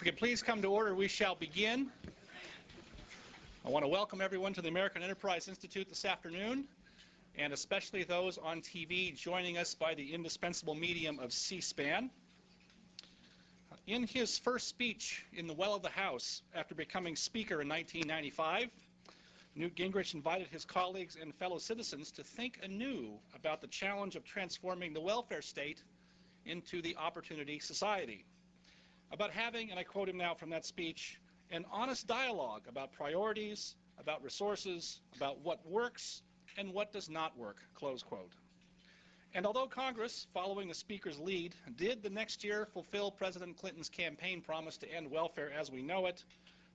we could please come to order, we shall begin. I want to welcome everyone to the American Enterprise Institute this afternoon, and especially those on TV joining us by the indispensable medium of C-SPAN. In his first speech in the well of the House after becoming Speaker in 1995, Newt Gingrich invited his colleagues and fellow citizens to think anew about the challenge of transforming the welfare state into the opportunity society. About having, and I quote him now from that speech, an honest dialogue about priorities, about resources, about what works and what does not work, close quote. And although Congress, following the Speaker's lead, did the next year fulfill President Clinton's campaign promise to end welfare as we know it,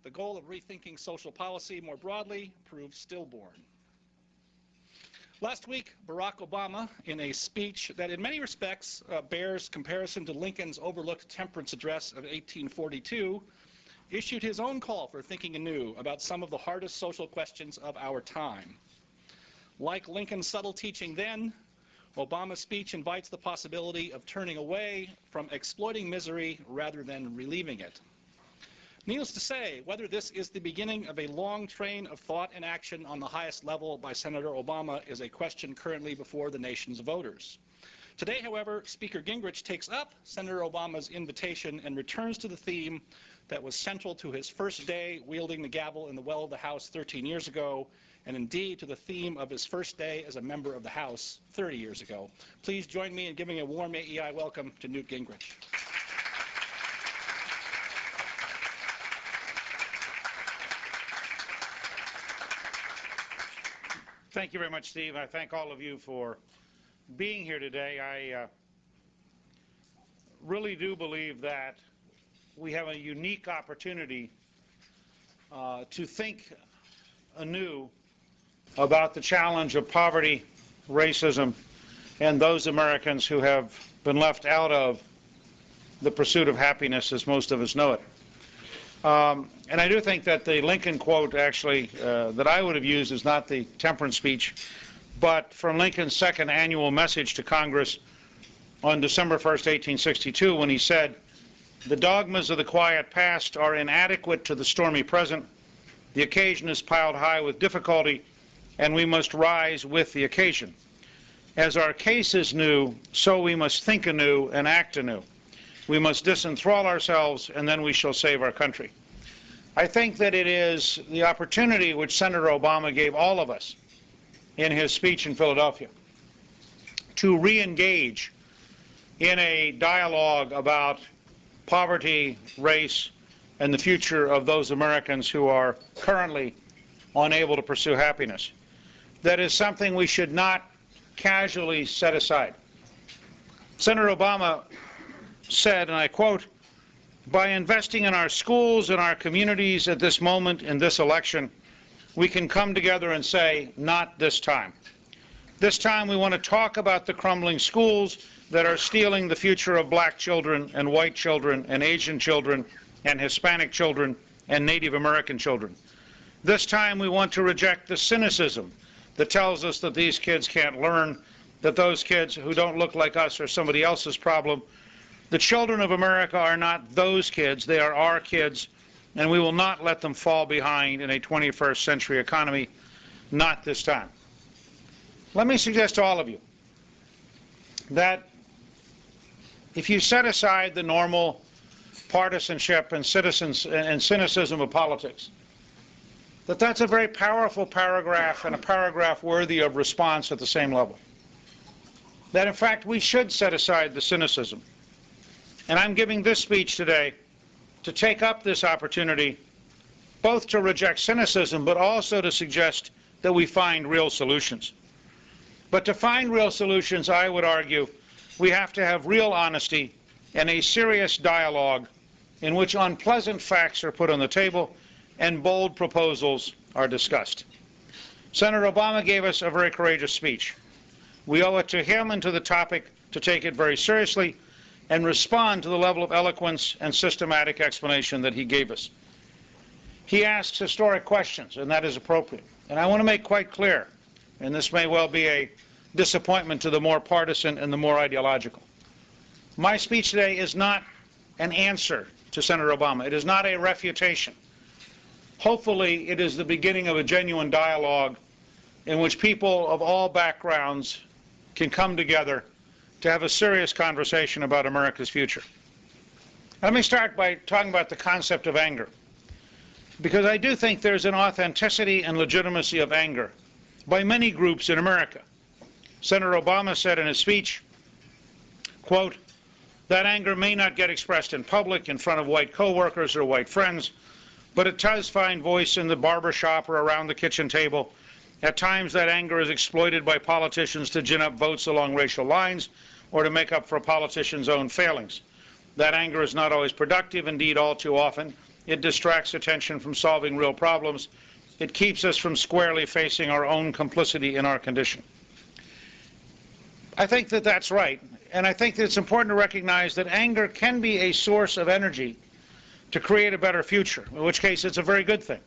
the goal of rethinking social policy more broadly proved stillborn. Last week, Barack Obama, in a speech that in many respects bears comparison to Lincoln's overlooked temperance address of 1842, issued his own call for thinking anew about some of the hardest social questions of our time. Like Lincoln's subtle teaching then, Obama's speech invites the possibility of turning away from exploiting misery rather than relieving it. Needless to say, whether this is the beginning of a long train of thought and action on the highest level by Senator Obama is a question currently before the nation's voters. Today, however, Speaker Gingrich takes up Senator Obama's invitation and returns to the theme that was central to his first day wielding the gavel in the well of the House 13 years ago, and indeed to the theme of his first day as a member of the House 30 years ago. Please join me in giving a warm AEI welcome to Newt Gingrich. Thank you very much, Steve. I thank all of you for being here today. I really do believe that we have a unique opportunity to think anew about the challenge of poverty, racism, and those Americans who have been left out of the pursuit of happiness as most of us know it. And I do think that the Lincoln quote actually that I would have used is not the temperance speech, but from Lincoln's second annual message to Congress on December 1st, 1862, when he said, "The dogmas of the quiet past are inadequate to the stormy present. The occasion is piled high with difficulty, and we must rise with the occasion. As our case is new, so we must think anew and act anew. We must disenthrall ourselves, and then we shall save our country." I think that it is the opportunity which Senator Obama gave all of us in his speech in Philadelphia to re-engage in a dialogue about poverty, race, and the future of those Americans who are currently unable to pursue happiness. That is something we should not casually set aside. Senator Obama said, and I quote, "By investing in our schools and our communities at this moment in this election, we can come together and say, not this time. This time we want to talk about the crumbling schools that are stealing the future of black children and white children and Asian children and Hispanic children and Native American children. This time we want to reject the cynicism that tells us that these kids can't learn, that those kids who don't look like us are somebody else's problem. The children of America are not those kids, they are our kids, and we will not let them fall behind in a 21st century economy, not this time." Let me suggest to all of you that if you set aside the normal partisanship and cynicism of politics, that's a very powerful paragraph and a paragraph worthy of response at the same level. That in fact we should set aside the cynicism. And I'm giving this speech today to take up this opportunity both to reject cynicism but also to suggest that we find real solutions. But to find real solutions, I would argue, we have to have real honesty and a serious dialogue in which unpleasant facts are put on the table and bold proposals are discussed. Senator Obama gave us a very courageous speech. We owe it to him and to the topic to take it very seriously and respond to the level of eloquence and systematic explanation that he gave us. He asks historic questions, and that is appropriate. And I want to make quite clear, and this may well be a disappointment to the more partisan and the more ideological. My speech today is not an answer to Senator Obama. It is not a refutation. Hopefully, it is the beginning of a genuine dialogue in which people of all backgrounds can come together to have a serious conversation about America's future. Let me start by talking about the concept of anger, because I do think there's an authenticity and legitimacy of anger by many groups in America. Senator Obama said in his speech, quote, that anger may not get expressed in public in front of white coworkers or white friends, but it does find voice in the barber shop or around the kitchen table. At times that anger is exploited by politicians to gin up votes along racial lines or to make up for a politician's own failings. That anger is not always productive. Indeed, all too often, it distracts attention from solving real problems. It keeps us from squarely facing our own complicity in our condition. I think that that's right, and I think that it's important to recognize that anger can be a source of energy to create a better future, in which case it's a very good thing.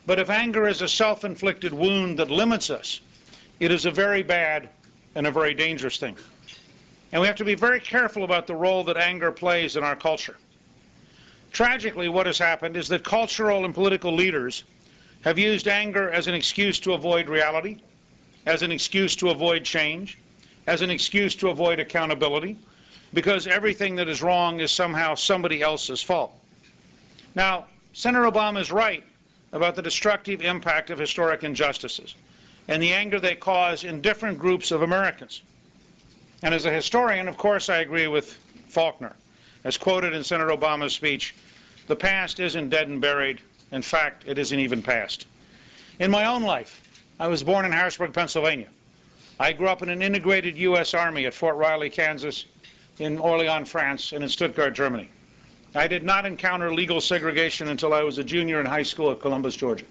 But if anger is a self-inflicted wound that limits us, it is a very bad and a very dangerous thing. And we have to be very careful about the role that anger plays in our culture. Tragically, what has happened is that cultural and political leaders have used anger as an excuse to avoid reality, as an excuse to avoid change, as an excuse to avoid accountability, because everything that is wrong is somehow somebody else's fault. Now, Senator Obama is right about the destructive impact of historic injustices and the anger they cause in different groups of Americans. And as a historian, of course, I agree with Faulkner. As quoted in Senator Obama's speech, the past isn't dead and buried. In fact, it isn't even past. In my own life, I was born in Harrisburg, Pennsylvania. I grew up in an integrated U.S. Army at Fort Riley, Kansas, in Orléans, France, and in Stuttgart, Germany. I did not encounter legal segregation until I was a junior in high school at Columbus, Georgia.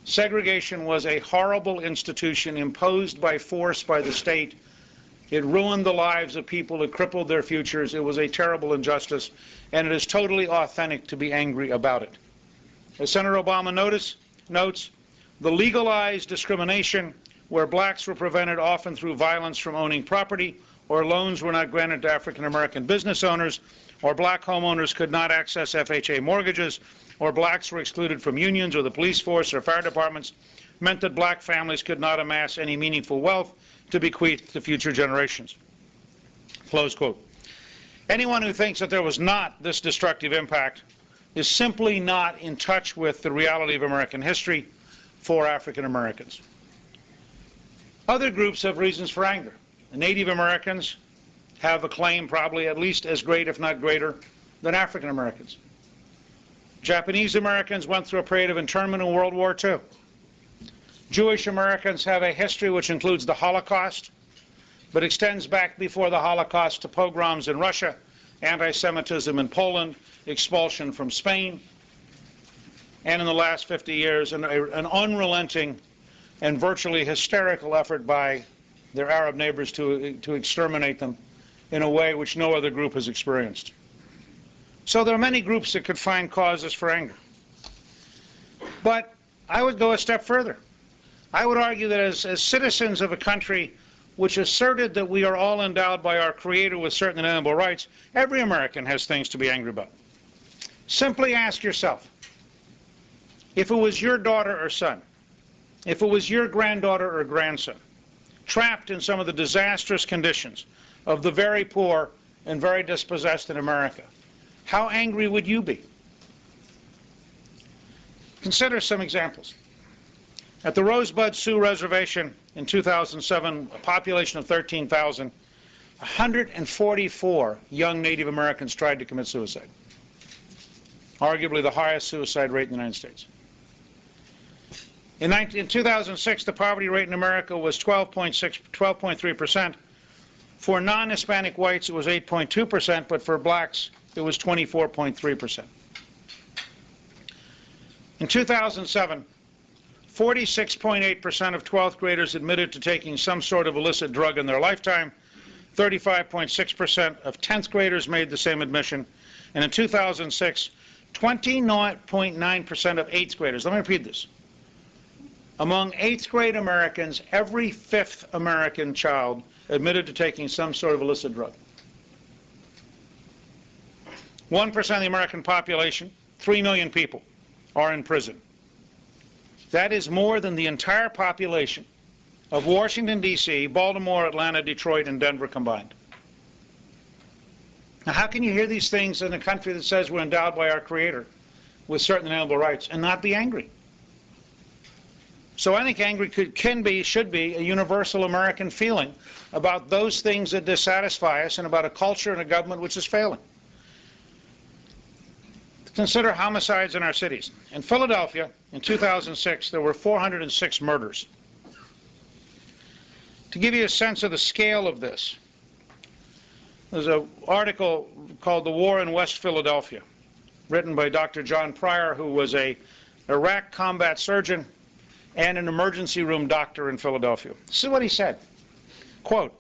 Segregation was a horrible institution imposed by force by the state. It ruined the lives of people. It crippled their futures. It was a terrible injustice, and it is totally authentic to be angry about it. As Senator Obama notes, the legalized discrimination where blacks were prevented often through violence from owning property, or loans were not granted to African-American business owners, or black homeowners could not access FHA mortgages, or blacks were excluded from unions or the police force or fire departments, meant that black families could not amass any meaningful wealth to bequeath to future generations. Close quote. Anyone who thinks that there was not this destructive impact is simply not in touch with the reality of American history for African Americans. Other groups have reasons for anger. The Native Americans have a claim probably at least as great, if not greater, than African Americans. Japanese Americans went through a period of internment in World War II. Jewish Americans have a history which includes the Holocaust, but extends back before the Holocaust to pogroms in Russia, anti-Semitism in Poland, expulsion from Spain, and in the last 50 years, an unrelenting and virtually hysterical effort by their Arab neighbors to exterminate them in a way which no other group has experienced. So there are many groups that could find causes for anger. But I would go a step further. I would argue that as citizens of a country which asserted that we are all endowed by our Creator with certain inalienable rights, every American has things to be angry about. Simply ask yourself, if it was your daughter or son, if it was your granddaughter or grandson, trapped in some of the disastrous conditions of the very poor and very dispossessed in America, how angry would you be? Consider some examples. At the Rosebud Sioux Reservation in 2007, a population of 13,000, 144 young Native Americans tried to commit suicide, arguably the highest suicide rate in the United States. In 2006, the poverty rate in America was 12.3%. For non-Hispanic whites, it was 8.2%, but for blacks, it was 24.3%. In 2007, 46.8% of 12th graders admitted to taking some sort of illicit drug in their lifetime. 35.6% of 10th graders made the same admission. And in 2006, 29.9% of 8th graders, let me repeat this. Among 8th grade Americans, every 5th American child admitted to taking some sort of illicit drug. 1% of the American population, 3 million people, are in prison. That is more than the entire population of Washington, D.C., Baltimore, Atlanta, Detroit, and Denver combined. Now, how can you hear these things in a country that says we're endowed by our Creator with certain inalienable rights and not be angry? So I think angry should be a universal American feeling about those things that dissatisfy us and about a culture and a government which is failing. Consider homicides in our cities. In Philadelphia, in 2006, there were 406 murders. To give you a sense of the scale of this, there's an article called The War in West Philadelphia, written by Dr. John Pryor, who was an Iraq combat surgeon and an emergency room doctor in Philadelphia. This is what he said, quote,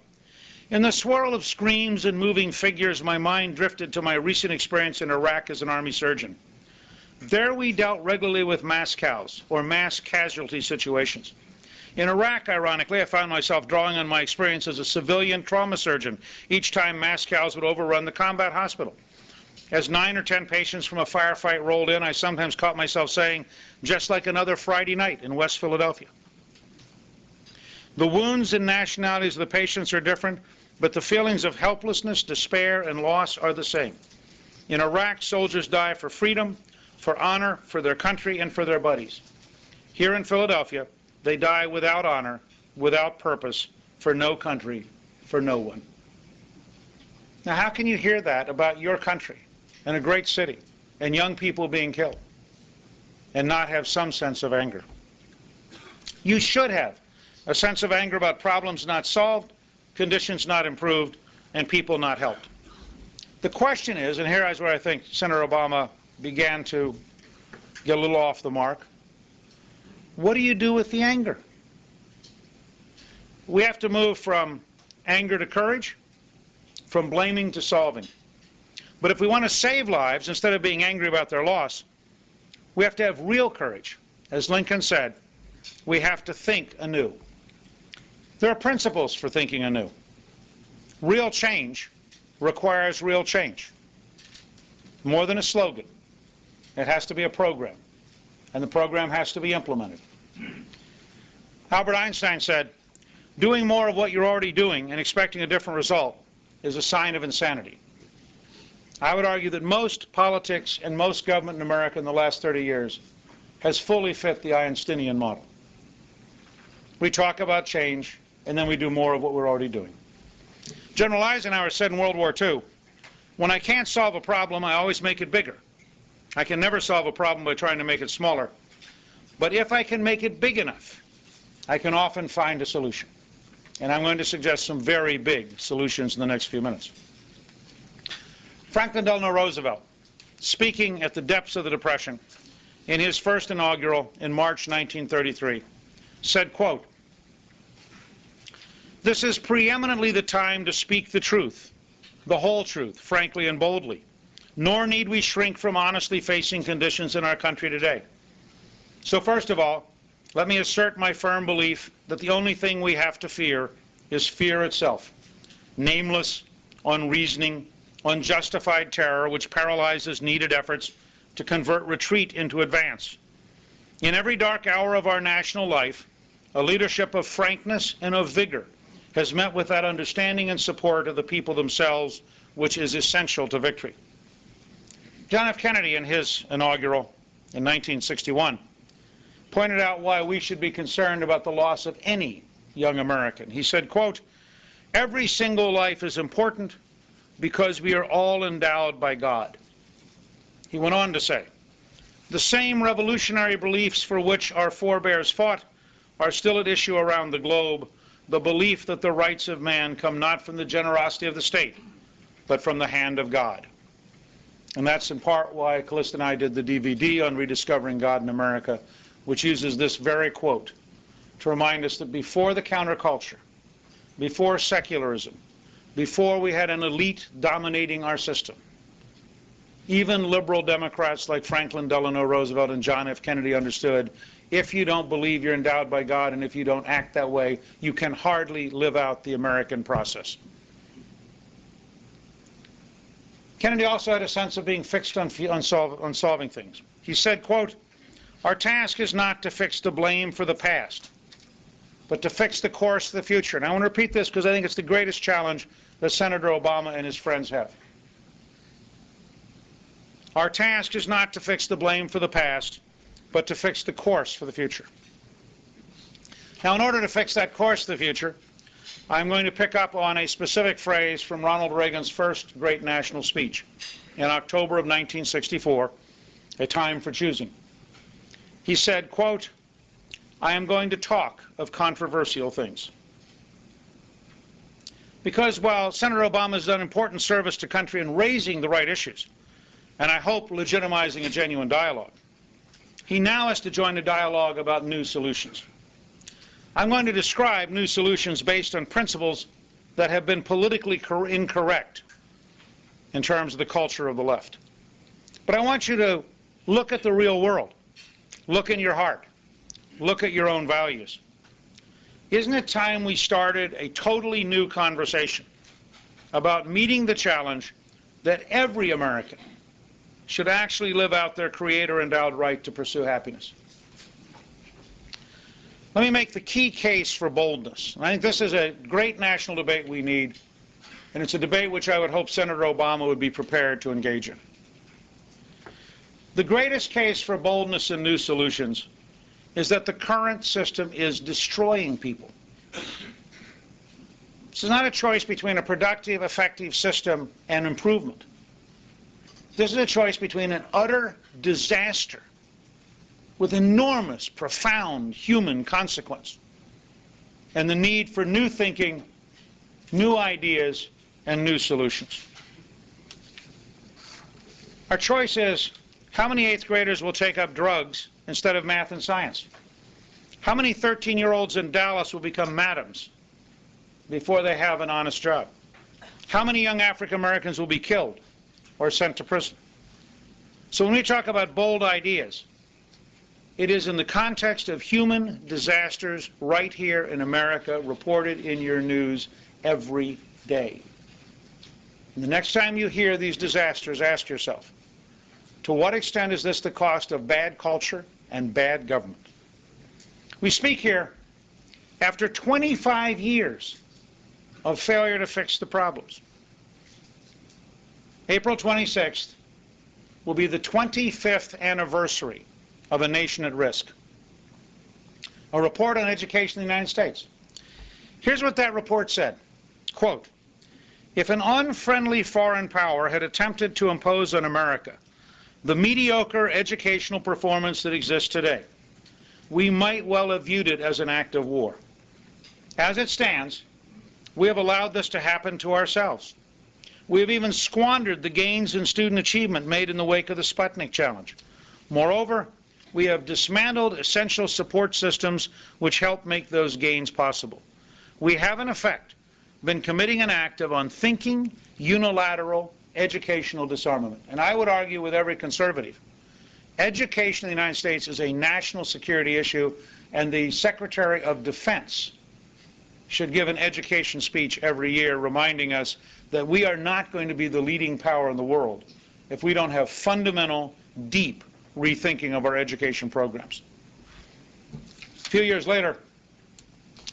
"In the swirl of screams and moving figures, my mind drifted to my recent experience in Iraq as an Army surgeon. There we dealt regularly with mass cows, or mass casualty situations. In Iraq, ironically, I found myself drawing on my experience as a civilian trauma surgeon each time mass cows would overrun the combat hospital. As 9 or 10 patients from a firefight rolled in, I sometimes caught myself saying, just like another Friday night in West Philadelphia. The wounds and nationalities of the patients are different, but the feelings of helplessness, despair, and loss are the same. In Iraq, soldiers die for freedom, for honor, for their country, and for their buddies. Here in Philadelphia, they die without honor, without purpose, for no country, for no one." Now, how can you hear that about your country and a great city and young people being killed and not have some sense of anger? You should have a sense of anger about problems not solved, conditions not improved, and people not helped. The question is, and here is where I think Senator Obama began to get a little off the mark, what do you do with the anger? We have to move from anger to courage, from blaming to solving. But if we want to save lives, instead of being angry about their loss, we have to have real courage. As Lincoln said, we have to think anew. There are principles for thinking anew. Real change requires real change. More than a slogan. It has to be a program. And the program has to be implemented. Albert Einstein said, doing more of what you're already doing and expecting a different result is a sign of insanity. I would argue that most politics and most government in America in the last 30 years has fully fit the Einsteinian model. We talk about change, and then we do more of what we're already doing. General Eisenhower said in World War II, when I can't solve a problem, I always make it bigger. I can never solve a problem by trying to make it smaller. But if I can make it big enough, I can often find a solution. And I'm going to suggest some very big solutions in the next few minutes. Franklin Delano Roosevelt, speaking at the depths of the Depression in his first inaugural in March 1933, said, quote, "This is preeminently the time to speak the truth, the whole truth, frankly and boldly. Nor need we shrink from honestly facing conditions in our country today. So first of all, let me assert my firm belief that the only thing we have to fear is fear itself, nameless, unreasoning, unjustified terror which paralyzes needed efforts to convert retreat into advance. In every dark hour of our national life, a leadership of frankness and of vigor has met with that understanding and support of the people themselves, which is essential to victory." John F. Kennedy, in his inaugural in 1961, pointed out why we should be concerned about the loss of any young American. He said, quote, "Every single life is important because we are all endowed by God." He went on to say, "The same revolutionary beliefs for which our forebears fought are still at issue around the globe, the belief that the rights of man come not from the generosity of the state, but from the hand of God." And that's in part why Callista and I did the DVD on Rediscovering God in America, which uses this very quote to remind us that before the counterculture, before secularism, before we had an elite dominating our system, even liberal Democrats like Franklin Delano Roosevelt and John F. Kennedy understood, if you don't believe you're endowed by God and if you don't act that way, you can hardly live out the American process. Kennedy also had a sense of being fixed on solving things. He said, quote, "Our task is not to fix the blame for the past, but to fix the course for the future." And I want to repeat this because I think it's the greatest challenge that Senator Obama and his friends have. Our task is not to fix the blame for the past, but to fix the course for the future. Now, in order to fix that course for the future, I'm going to pick up on a specific phrase from Ronald Reagan's first great national speech in October of 1964, A Time for Choosing. He said, quote, "I am going to talk of controversial things." Because while Senator Obama has done important service to country in raising the right issues, and I hope legitimizing a genuine dialogue, he now has to join the dialogue about new solutions. I'm going to describe new solutions based on principles that have been politically incorrect in terms of the culture of the left. But I want you to look at the real world. Look in your heart. Look at your own values. Isn't it time we started a totally new conversation about meeting the challenge that every American should actually live out their creator-endowed right to pursue happiness? Let me make the key case for boldness. And I think this is a great national debate we need, and it's a debate which I would hope Senator Obama would be prepared to engage in. The greatest case for boldness and new solutions is that the current system is destroying people. This is not a choice between a productive, effective system and improvement. This is a choice between an utter disaster with enormous, profound human consequence and the need for new thinking, new ideas, and new solutions. Our choice is, how many 8th graders will take up drugs instead of math and science? How many 13-year-olds in Dallas will become madams before they have an honest job? How many young African Americans will be killed or sent to prison? So when we talk about bold ideas, it is in the context of human disasters right here in America, reported in your news every day. And the next time you hear these disasters, ask yourself, to what extent is this the cost of bad culture and bad government? We speak here after 25 years of failure to fix the problems. April 26th will be the 25th anniversary of A Nation at Risk, a report on education in the United States. Here's what that report said, quote, "If an unfriendly foreign power had attempted to impose on America the mediocre educational performance that exists today, we might well have viewed it as an act of war. As it stands, we have allowed this to happen to ourselves. We have even squandered the gains in student achievement made in the wake of the Sputnik challenge. Moreover, we have dismantled essential support systems which help make those gains possible. We have, in effect, been committing an act of unthinking, unilateral educational disarmament." And I would argue with every conservative, education in the United States is a national security issue, and the Secretary of Defense should give an education speech every year reminding us that we are not going to be the leading power in the world if we don't have fundamental, deep rethinking of our education programs. A few years later,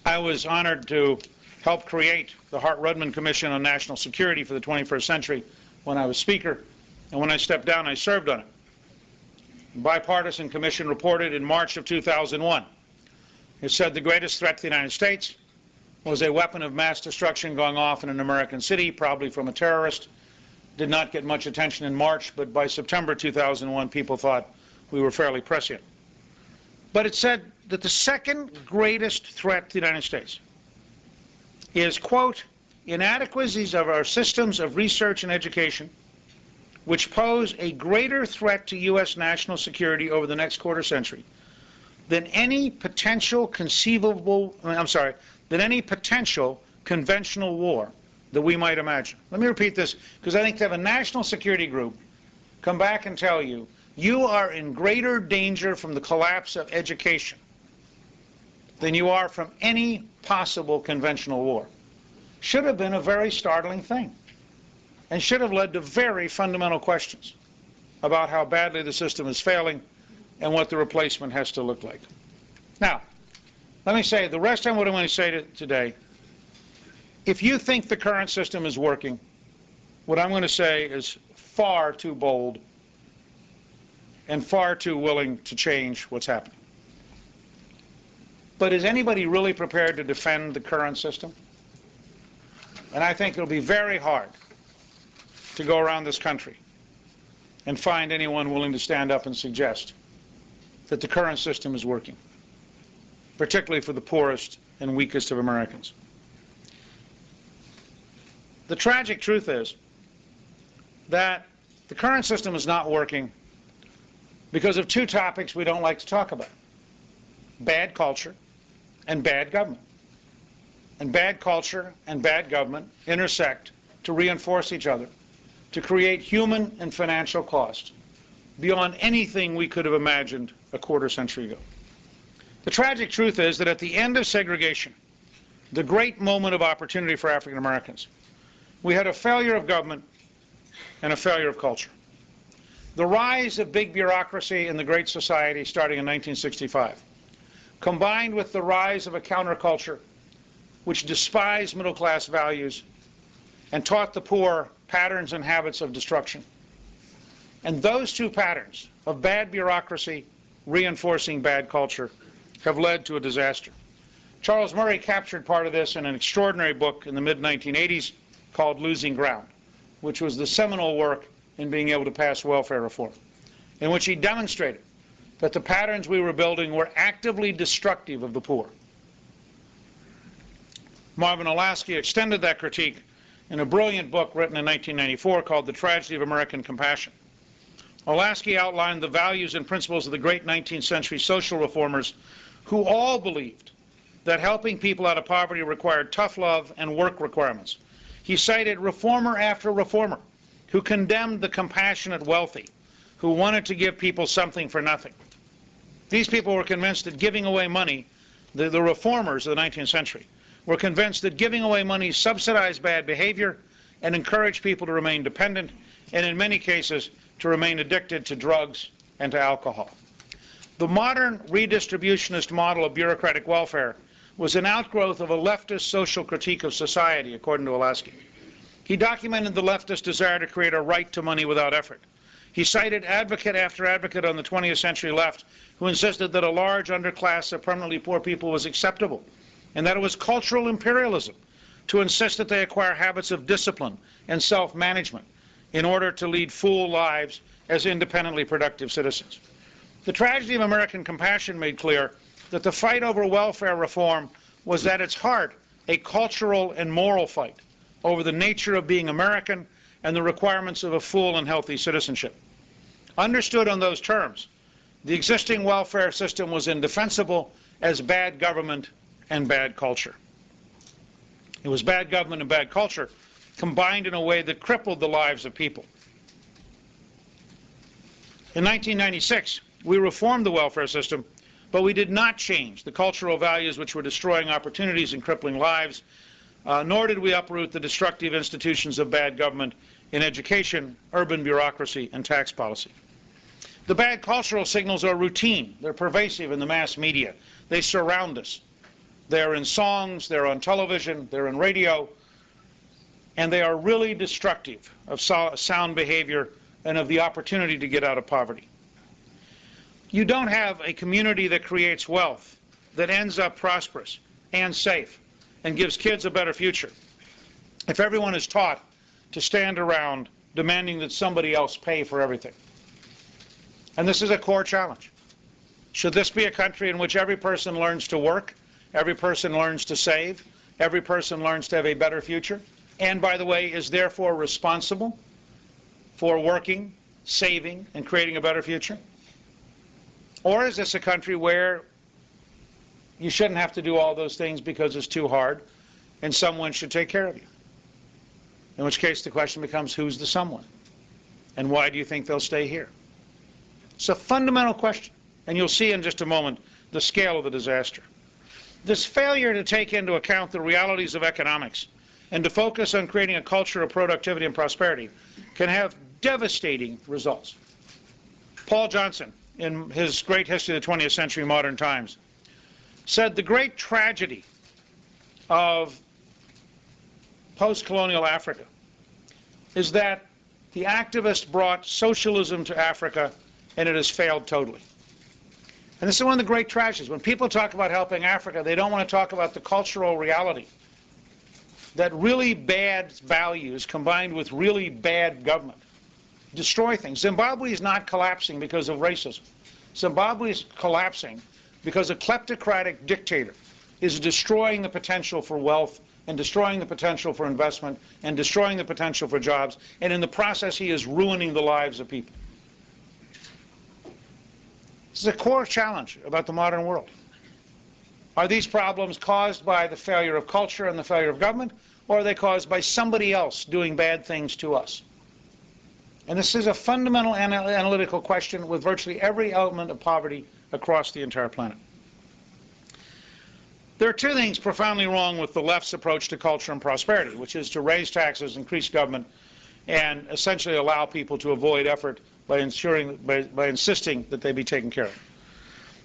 I was honored to help create the Hart-Rudman Commission on National Security for the 21st Century when I was Speaker, and when I stepped down, I served on it. The bipartisan commission reported in March of 2001. It said the greatest threat to the United States was a weapon of mass destruction going off in an American city, probably from a terrorist. Did not get much attention in March, but by September 2001, people thought we were fairly prescient. But it said that the second greatest threat to the United States is, quote, "inadequacies of our systems of research and education, which pose a greater threat to U.S. national security over the next quarter century than any potential conventional war that we might imagine." Let me repeat this, because I think to have a national security group come back and tell you, you are in greater danger from the collapse of education than you are from any possible conventional war, should have been a very startling thing. and should have led to very fundamental questions about how badly the system is failing and what the replacement has to look like. Now, let me say, the rest of what I'm going to say today, if you think the current system is working, what I'm going to say is far too bold and far too willing to change what's happening. But is anybody really prepared to defend the current system? And I think it'll be very hard to go around this country and find anyone willing to stand up and suggest that the current system is working, particularly for the poorest and weakest of Americans. The tragic truth is that the current system is not working because of two topics we don't like to talk about: bad culture and bad government. And bad culture and bad government intersect to reinforce each other, to create human and financial cost beyond anything we could have imagined a quarter century ago. The tragic truth is that at the end of segregation, the great moment of opportunity for African Americans, we had a failure of government and a failure of culture. The rise of big bureaucracy in the Great Society starting in 1965, combined with the rise of a counterculture which despised middle-class values and taught the poor patterns and habits of destruction. And those two patterns of bad bureaucracy reinforcing bad culture have led to a disaster. Charles Murray captured part of this in an extraordinary book in the mid-1980s called Losing Ground, which was the seminal work in being able to pass welfare reform, in which he demonstrated that the patterns we were building were actively destructive of the poor. Marvin Olasky extended that critique in a brilliant book written in 1994 called The Tragedy of American Compassion. Olasky outlined the values and principles of the great 19th century social reformers who all believed that helping people out of poverty required tough love and work requirements. He cited reformer after reformer who condemned the compassionate wealthy, who wanted to give people something for nothing. These people were convinced that giving away money, the reformers of the 19th century, were convinced that giving away money subsidized bad behavior and encouraged people to remain dependent, and in many cases to remain addicted to drugs and to alcohol. The modern redistributionist model of bureaucratic welfare was an outgrowth of a leftist social critique of society, according to Olasky. He documented the leftist desire to create a right to money without effort. He cited advocate after advocate on the 20th century left who insisted that a large underclass of permanently poor people was acceptable, and that it was cultural imperialism to insist that they acquire habits of discipline and self-management in order to lead full lives as independently productive citizens. The tragedy of American compassion made clear that the fight over welfare reform was at its heart a cultural and moral fight over the nature of being American and the requirements of a full and healthy citizenship. Understood on those terms, the existing welfare system was indefensible as bad government and bad culture. It was bad government and bad culture combined in a way that crippled the lives of people. In 1996, we reformed the welfare system, but we did not change the cultural values which were destroying opportunities and crippling lives, nor did we uproot the destructive institutions of bad government in education, urban bureaucracy, and tax policy. The bad cultural signals are routine. They're pervasive in the mass media. They surround us. They're in songs, they're on television, they're in radio, and they are really destructive of sound behavior and of the opportunity to get out of poverty. You don't have a community that creates wealth, that ends up prosperous and safe, and gives kids a better future, if everyone is taught to stand around demanding that somebody else pay for everything. And this is a core challenge. Should this be a country in which every person learns to work, every person learns to save, every person learns to have a better future, and, by the way, is therefore responsible for working, saving, and creating a better future? Or is this a country where you shouldn't have to do all those things because it's too hard, and someone should take care of you? In which case the question becomes, who's the someone? And why do you think they'll stay here? It's a fundamental question, and you'll see in just a moment the scale of the disaster. This failure to take into account the realities of economics and to focus on creating a culture of productivity and prosperity can have devastating results. Paul Johnson, in his great History of the 20th Century, Modern Times, said the great tragedy of post-colonial Africa is that the activists brought socialism to Africa and it has failed totally. And this is one of the great tragedies. When people talk about helping Africa, they don't want to talk about the cultural reality that really bad values combined with really bad government destroy things. Zimbabwe is not collapsing because of racism. Zimbabwe is collapsing because a kleptocratic dictator is destroying the potential for wealth and destroying the potential for investment and destroying the potential for jobs, and in the process he is ruining the lives of people. This is a core challenge about the modern world. Are these problems caused by the failure of culture and the failure of government, or are they caused by somebody else doing bad things to us? And this is a fundamental analytical question with virtually every element of poverty across the entire planet. There are two things profoundly wrong with the left's approach to culture and prosperity, which is to raise taxes, increase government, and essentially allow people to avoid effort by insisting that they be taken care of.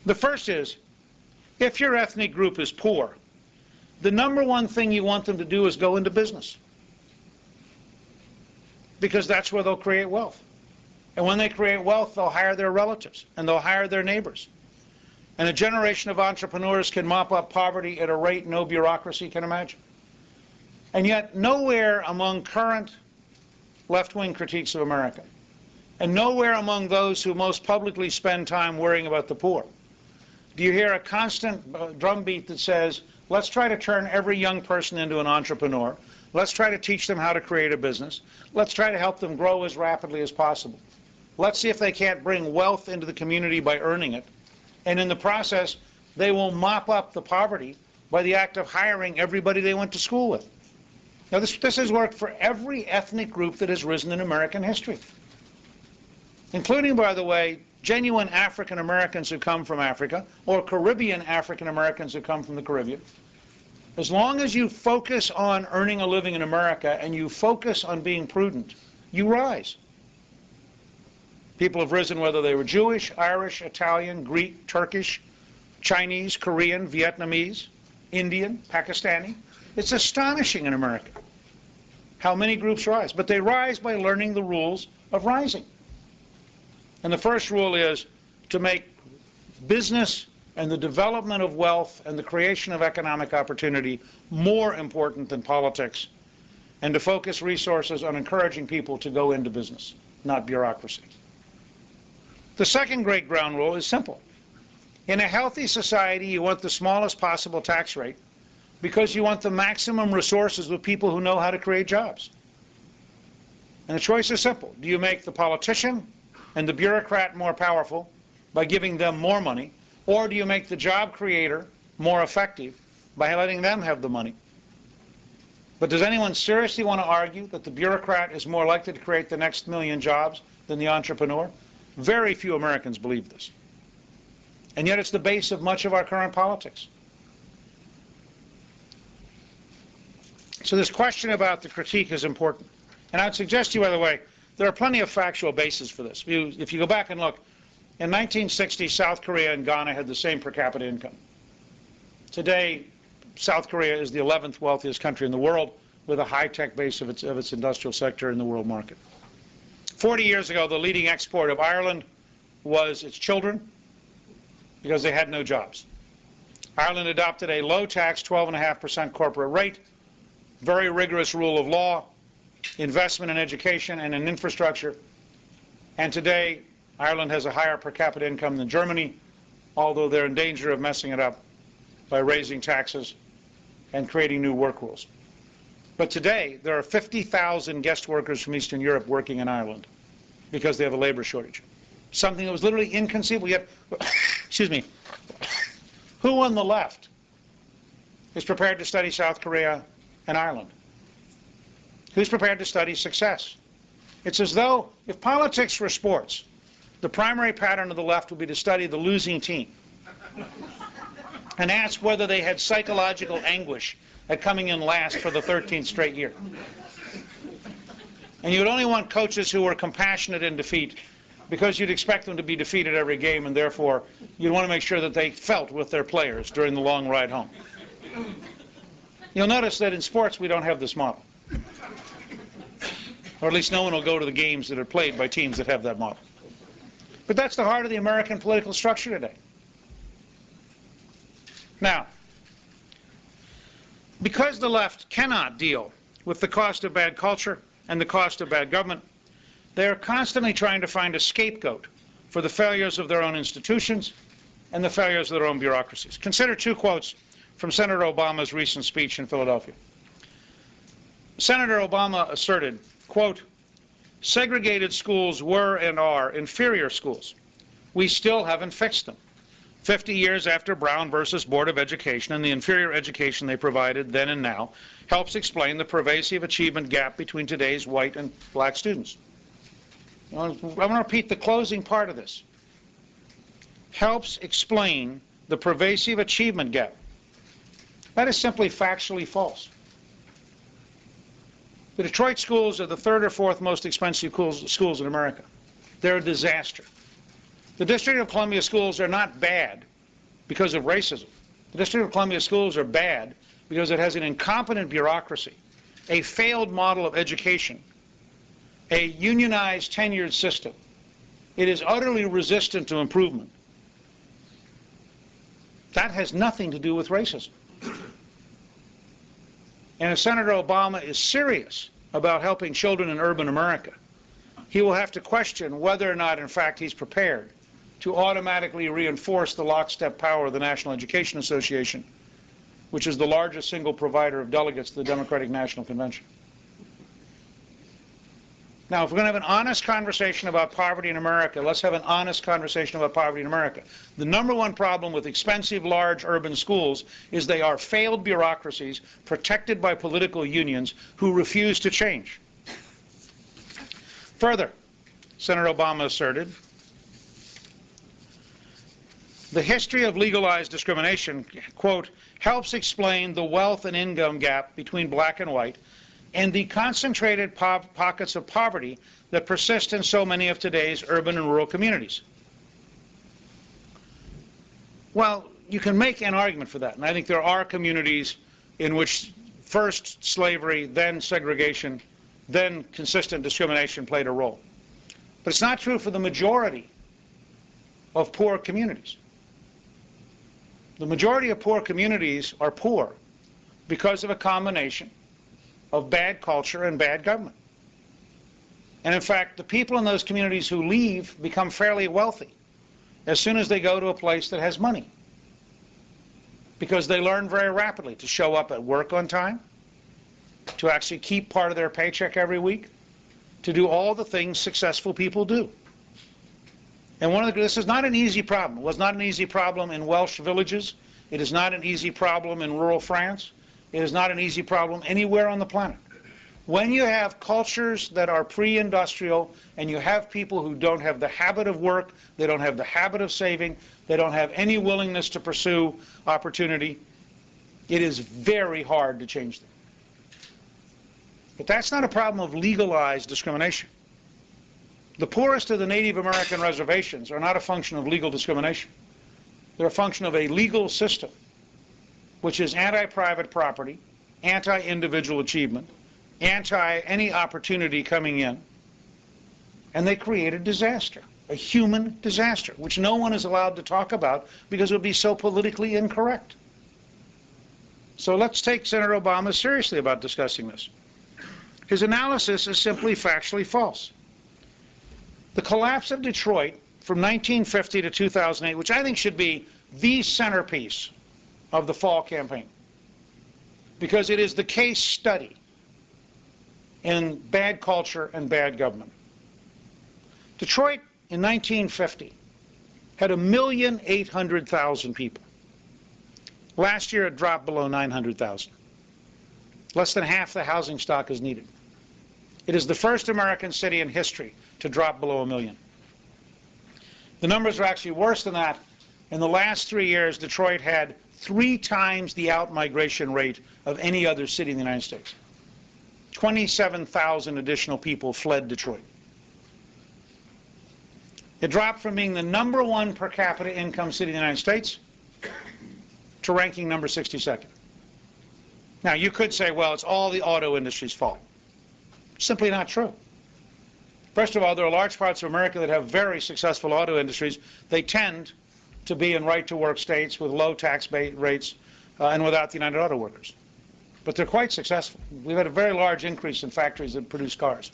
The first is, if your ethnic group is poor, the number one thing you want them to do is go into business, because that's where they'll create wealth. And when they create wealth, they'll hire their relatives and they'll hire their neighbors. And a generation of entrepreneurs can mop up poverty at a rate no bureaucracy can imagine. And yet nowhere among current left-wing critiques of America, and nowhere among those who most publicly spend time worrying about the poor, do you hear a constant drumbeat that says, let's try to turn every young person into an entrepreneur. Let's try to teach them how to create a business. Let's try to help them grow as rapidly as possible. Let's see if they can't bring wealth into the community by earning it. And in the process, they will mop up the poverty by the act of hiring everybody they went to school with. Now, this has worked for every ethnic group that has risen in American history, including, by the way, genuine African Americans who come from Africa, or Caribbean African Americans who come from the Caribbean. As long as you focus on earning a living in America and you focus on being prudent, you rise. People have risen whether they were Jewish, Irish, Italian, Greek, Turkish, Chinese, Korean, Vietnamese, Indian, Pakistani. It's astonishing in America how many groups rise. But they rise by learning the rules of rising. And the first rule is to make business and the development of wealth and the creation of economic opportunity more important than politics, and to focus resources on encouraging people to go into business, not bureaucracy. The second great ground rule is simple. In a healthy society, you want the smallest possible tax rate because you want the maximum resources with people who know how to create jobs. And the choice is simple. Do you make the politician and the bureaucrat more powerful by giving them more money, or do you make the job creator more effective by letting them have the money? But does anyone seriously want to argue that the bureaucrat is more likely to create the next million jobs than the entrepreneur? Very few Americans believe this. And yet it's the base of much of our current politics. So this question about the critique is important. And I'd suggest to you, by the way, there are plenty of factual bases for this. If you go back and look, in 1960, South Korea and Ghana had the same per capita income. Today, South Korea is the 11th wealthiest country in the world with a high-tech base of its industrial sector in the world market. 40 years ago, the leading export of Ireland was its children because they had no jobs. Ireland adopted a low-tax 12.5% corporate rate, very rigorous rule of law, investment in education and in infrastructure, and today Ireland has a higher per capita income than Germany, although they're in danger of messing it up by raising taxes and creating new work rules. But today, there are 50,000 guest workers from Eastern Europe working in Ireland because they have a labor shortage. Something that was literally inconceivable. Yet, excuse me, who on the left is prepared to study South Korea and Ireland? Who's prepared to study success? It's as though, if politics were sports, the primary pattern of the left would be to study the losing team and ask whether they had psychological anguish at coming in last for the 13th straight year. And you would only want coaches who were compassionate in defeat, because you'd expect them to be defeated every game, and therefore you'd want to make sure that they felt with their players during the long ride home. You'll notice that in sports we don't have this model. Or at least no one will go to the games that are played by teams that have that model. But that's the heart of the American political structure today. Now, because the left cannot deal with the cost of bad culture and the cost of bad government, they are constantly trying to find a scapegoat for the failures of their own institutions and the failures of their own bureaucracies. Consider two quotes from Senator Obama's recent speech in Philadelphia. Senator Obama asserted, quote, "Segregated schools were and are inferior schools. We still haven't fixed them. 50 years after Brown versus Board of Education and the inferior education they provided then and now helps explain the pervasive achievement gap between today's white and black students." I want to repeat the closing part of this. Helps explain the pervasive achievement gap. That is simply factually false. The Detroit schools are the third or fourth most expensive schools in America. They're a disaster. The District of Columbia schools are not bad because of racism. The District of Columbia schools are bad because it has an incompetent bureaucracy, a failed model of education, a unionized, tenured system. It is utterly resistant to improvement. That has nothing to do with racism. And if Senator Obama is serious about helping children in urban America, he will have to question whether or not, in fact, he's prepared to automatically reinforce the lockstep power of the National Education Association, which is the largest single provider of delegates to the Democratic National Convention. Now, if we're going to have an honest conversation about poverty in America, let's have an honest conversation about poverty in America. The number one problem with expensive, large urban schools is they are failed bureaucracies protected by political unions who refuse to change. Further, Senator Obama asserted, the history of legalized discrimination, quote, helps explain the wealth and income gap between black and white and the concentrated pockets of poverty that persist in so many of today's urban and rural communities. Well, you can make an argument for that, and I think there are communities in which first slavery, then segregation, then consistent discrimination played a role. But it's not true for the majority of poor communities. The majority of poor communities are poor because of a combination of bad culture and bad government. And in fact, the people in those communities who leave become fairly wealthy as soon as they go to a place that has money, because they learn very rapidly to show up at work on time, to actually keep part of their paycheck every week, to do all the things successful people do. And this is not an easy problem. It was not an easy problem in Welsh villages. It is not an easy problem in rural France. It is not an easy problem anywhere on the planet. When you have cultures that are pre-industrial and you have people who don't have the habit of work, they don't have the habit of saving, they don't have any willingness to pursue opportunity, it is very hard to change them. But that's not a problem of legalized discrimination. The poorest of the Native American reservations are not a function of legal discrimination. They're a function of a legal system which is anti-private property, anti-individual achievement, anti-any opportunity coming in. And they create a disaster, a human disaster, which no one is allowed to talk about because it would be so politically incorrect. So let's take Senator Obama seriously about discussing this. His analysis is simply factually false. The collapse of Detroit from 1950 to 2008, which I think should be the centerpiece of the fall campaign, because it is the case study in bad culture and bad government. Detroit in 1950 had 1,800,000 people. Last year it dropped below 900,000. Less than half the housing stock is needed. It is the first American city in history to drop below 1 million. The numbers are actually worse than that. In the last 3 years, Detroit had 3 times the out-migration rate of any other city in the United States. 27,000 additional people fled Detroit. It dropped from being the #1 per capita income city in the United States to ranking number 62nd. Now, you could say, well, it's all the auto industry's fault. Simply not true. First of all, there are large parts of America that have very successful auto industries. They tend to be in right-to-work states with low tax rates and without the United Auto Workers. But they're quite successful. We've had a very large increase in factories that produce cars.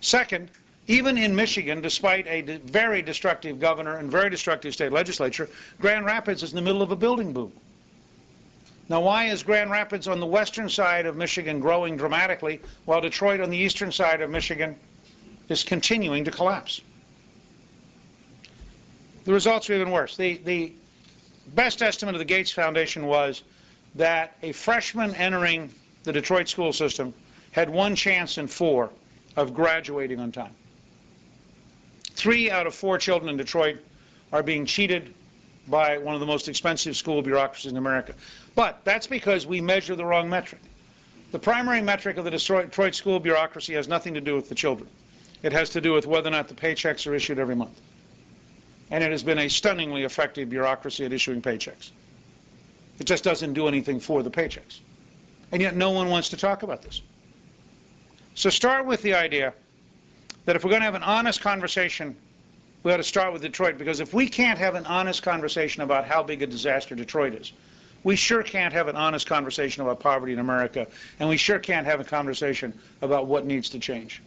Second, even in Michigan, despite a very destructive governor and very destructive state legislature, Grand Rapids is in the middle of a building boom. Now, why is Grand Rapids on the western side of Michigan growing dramatically, while Detroit on the eastern side of Michigan is continuing to collapse? The results are even worse. The best estimate of the Gates Foundation was that a freshman entering the Detroit school system had 1 chance in 4 of graduating on time. 3 out of 4 children in Detroit are being cheated by one of the most expensive school bureaucracies in America. But that's because we measure the wrong metric. The primary metric of the Detroit school bureaucracy has nothing to do with the children. It has to do with whether or not the paychecks are issued every month. And it has been a stunningly effective bureaucracy at issuing paychecks. It just doesn't do anything for the paychecks. And yet no one wants to talk about this. So start with the idea that if we're going to have an honest conversation, we ought to start with Detroit, because if we can't have an honest conversation about how big a disaster Detroit is, we sure can't have an honest conversation about poverty in America, and we sure can't have a conversation about what needs to change.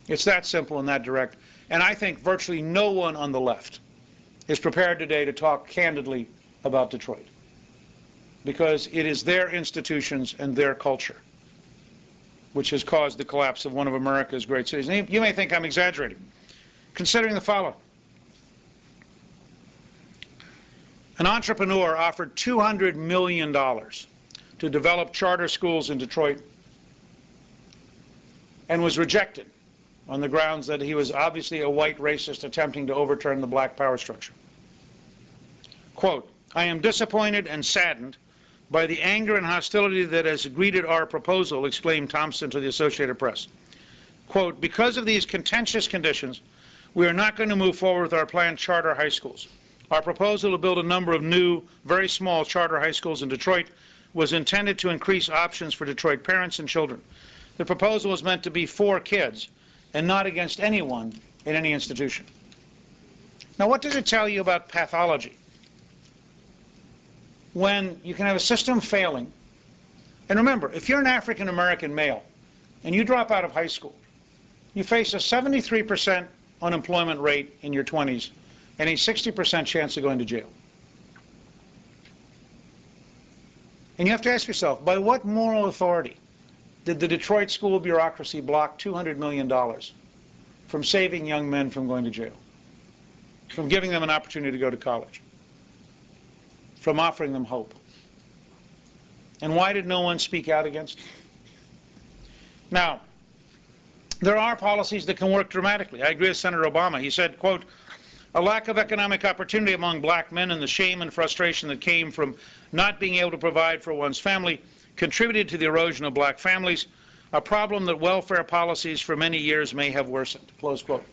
It's that simple and that direct. And I think virtually no one on the left is prepared today to talk candidly about Detroit, because it is their institutions and their culture which has caused the collapse of one of America's great cities. And you may think I'm exaggerating, considering the following. An entrepreneur offered $200 million to develop charter schools in Detroit and was rejected on the grounds that he was obviously a white racist attempting to overturn the black power structure. Quote, "I am disappointed and saddened by the anger and hostility that has greeted our proposal," exclaimed Thompson to the Associated Press. Quote, "Because of these contentious conditions, we are not going to move forward with our planned charter high schools. Our proposal to build a number of new, very small charter high schools in Detroit was intended to increase options for Detroit parents and children. The proposal was meant to be for kids and not against anyone in any institution." Now, what does it tell you about pathology? When you can have a system failing, and remember, if you're an African-American male and you drop out of high school, you face a 73% unemployment rate in your 20s and a 60% chance of going to jail. And you have to ask yourself, by what moral authority did the Detroit school bureaucracy block $200 million from saving young men from going to jail, from giving them an opportunity to go to college, from offering them hope? And why did no one speak out against it? Now, there are policies that can work dramatically. I agree with Senator Obama. He said, quote, "A lack of economic opportunity among black men and the shame and frustration that came from not being able to provide for one's family contributed to the erosion of black families, a problem that welfare policies for many years may have worsened." Close quote.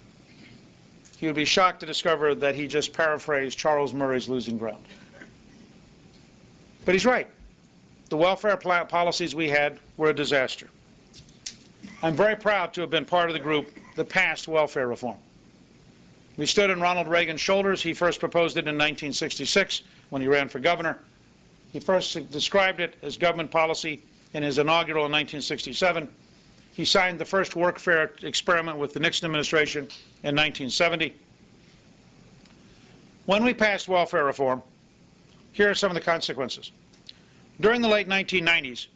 He would be shocked to discover that he just paraphrased Charles Murray's Losing Ground. But he's right. The welfare policies we had were a disaster. I'm very proud to have been part of the group that passed welfare reform. We stood on Ronald Reagan's shoulders. He first proposed it in 1966 when he ran for governor. He first described it as government policy in his inaugural in 1967. He signed the first workfare experiment with the Nixon administration in 1970. When we passed welfare reform, here are some of the consequences. During the late 1990s,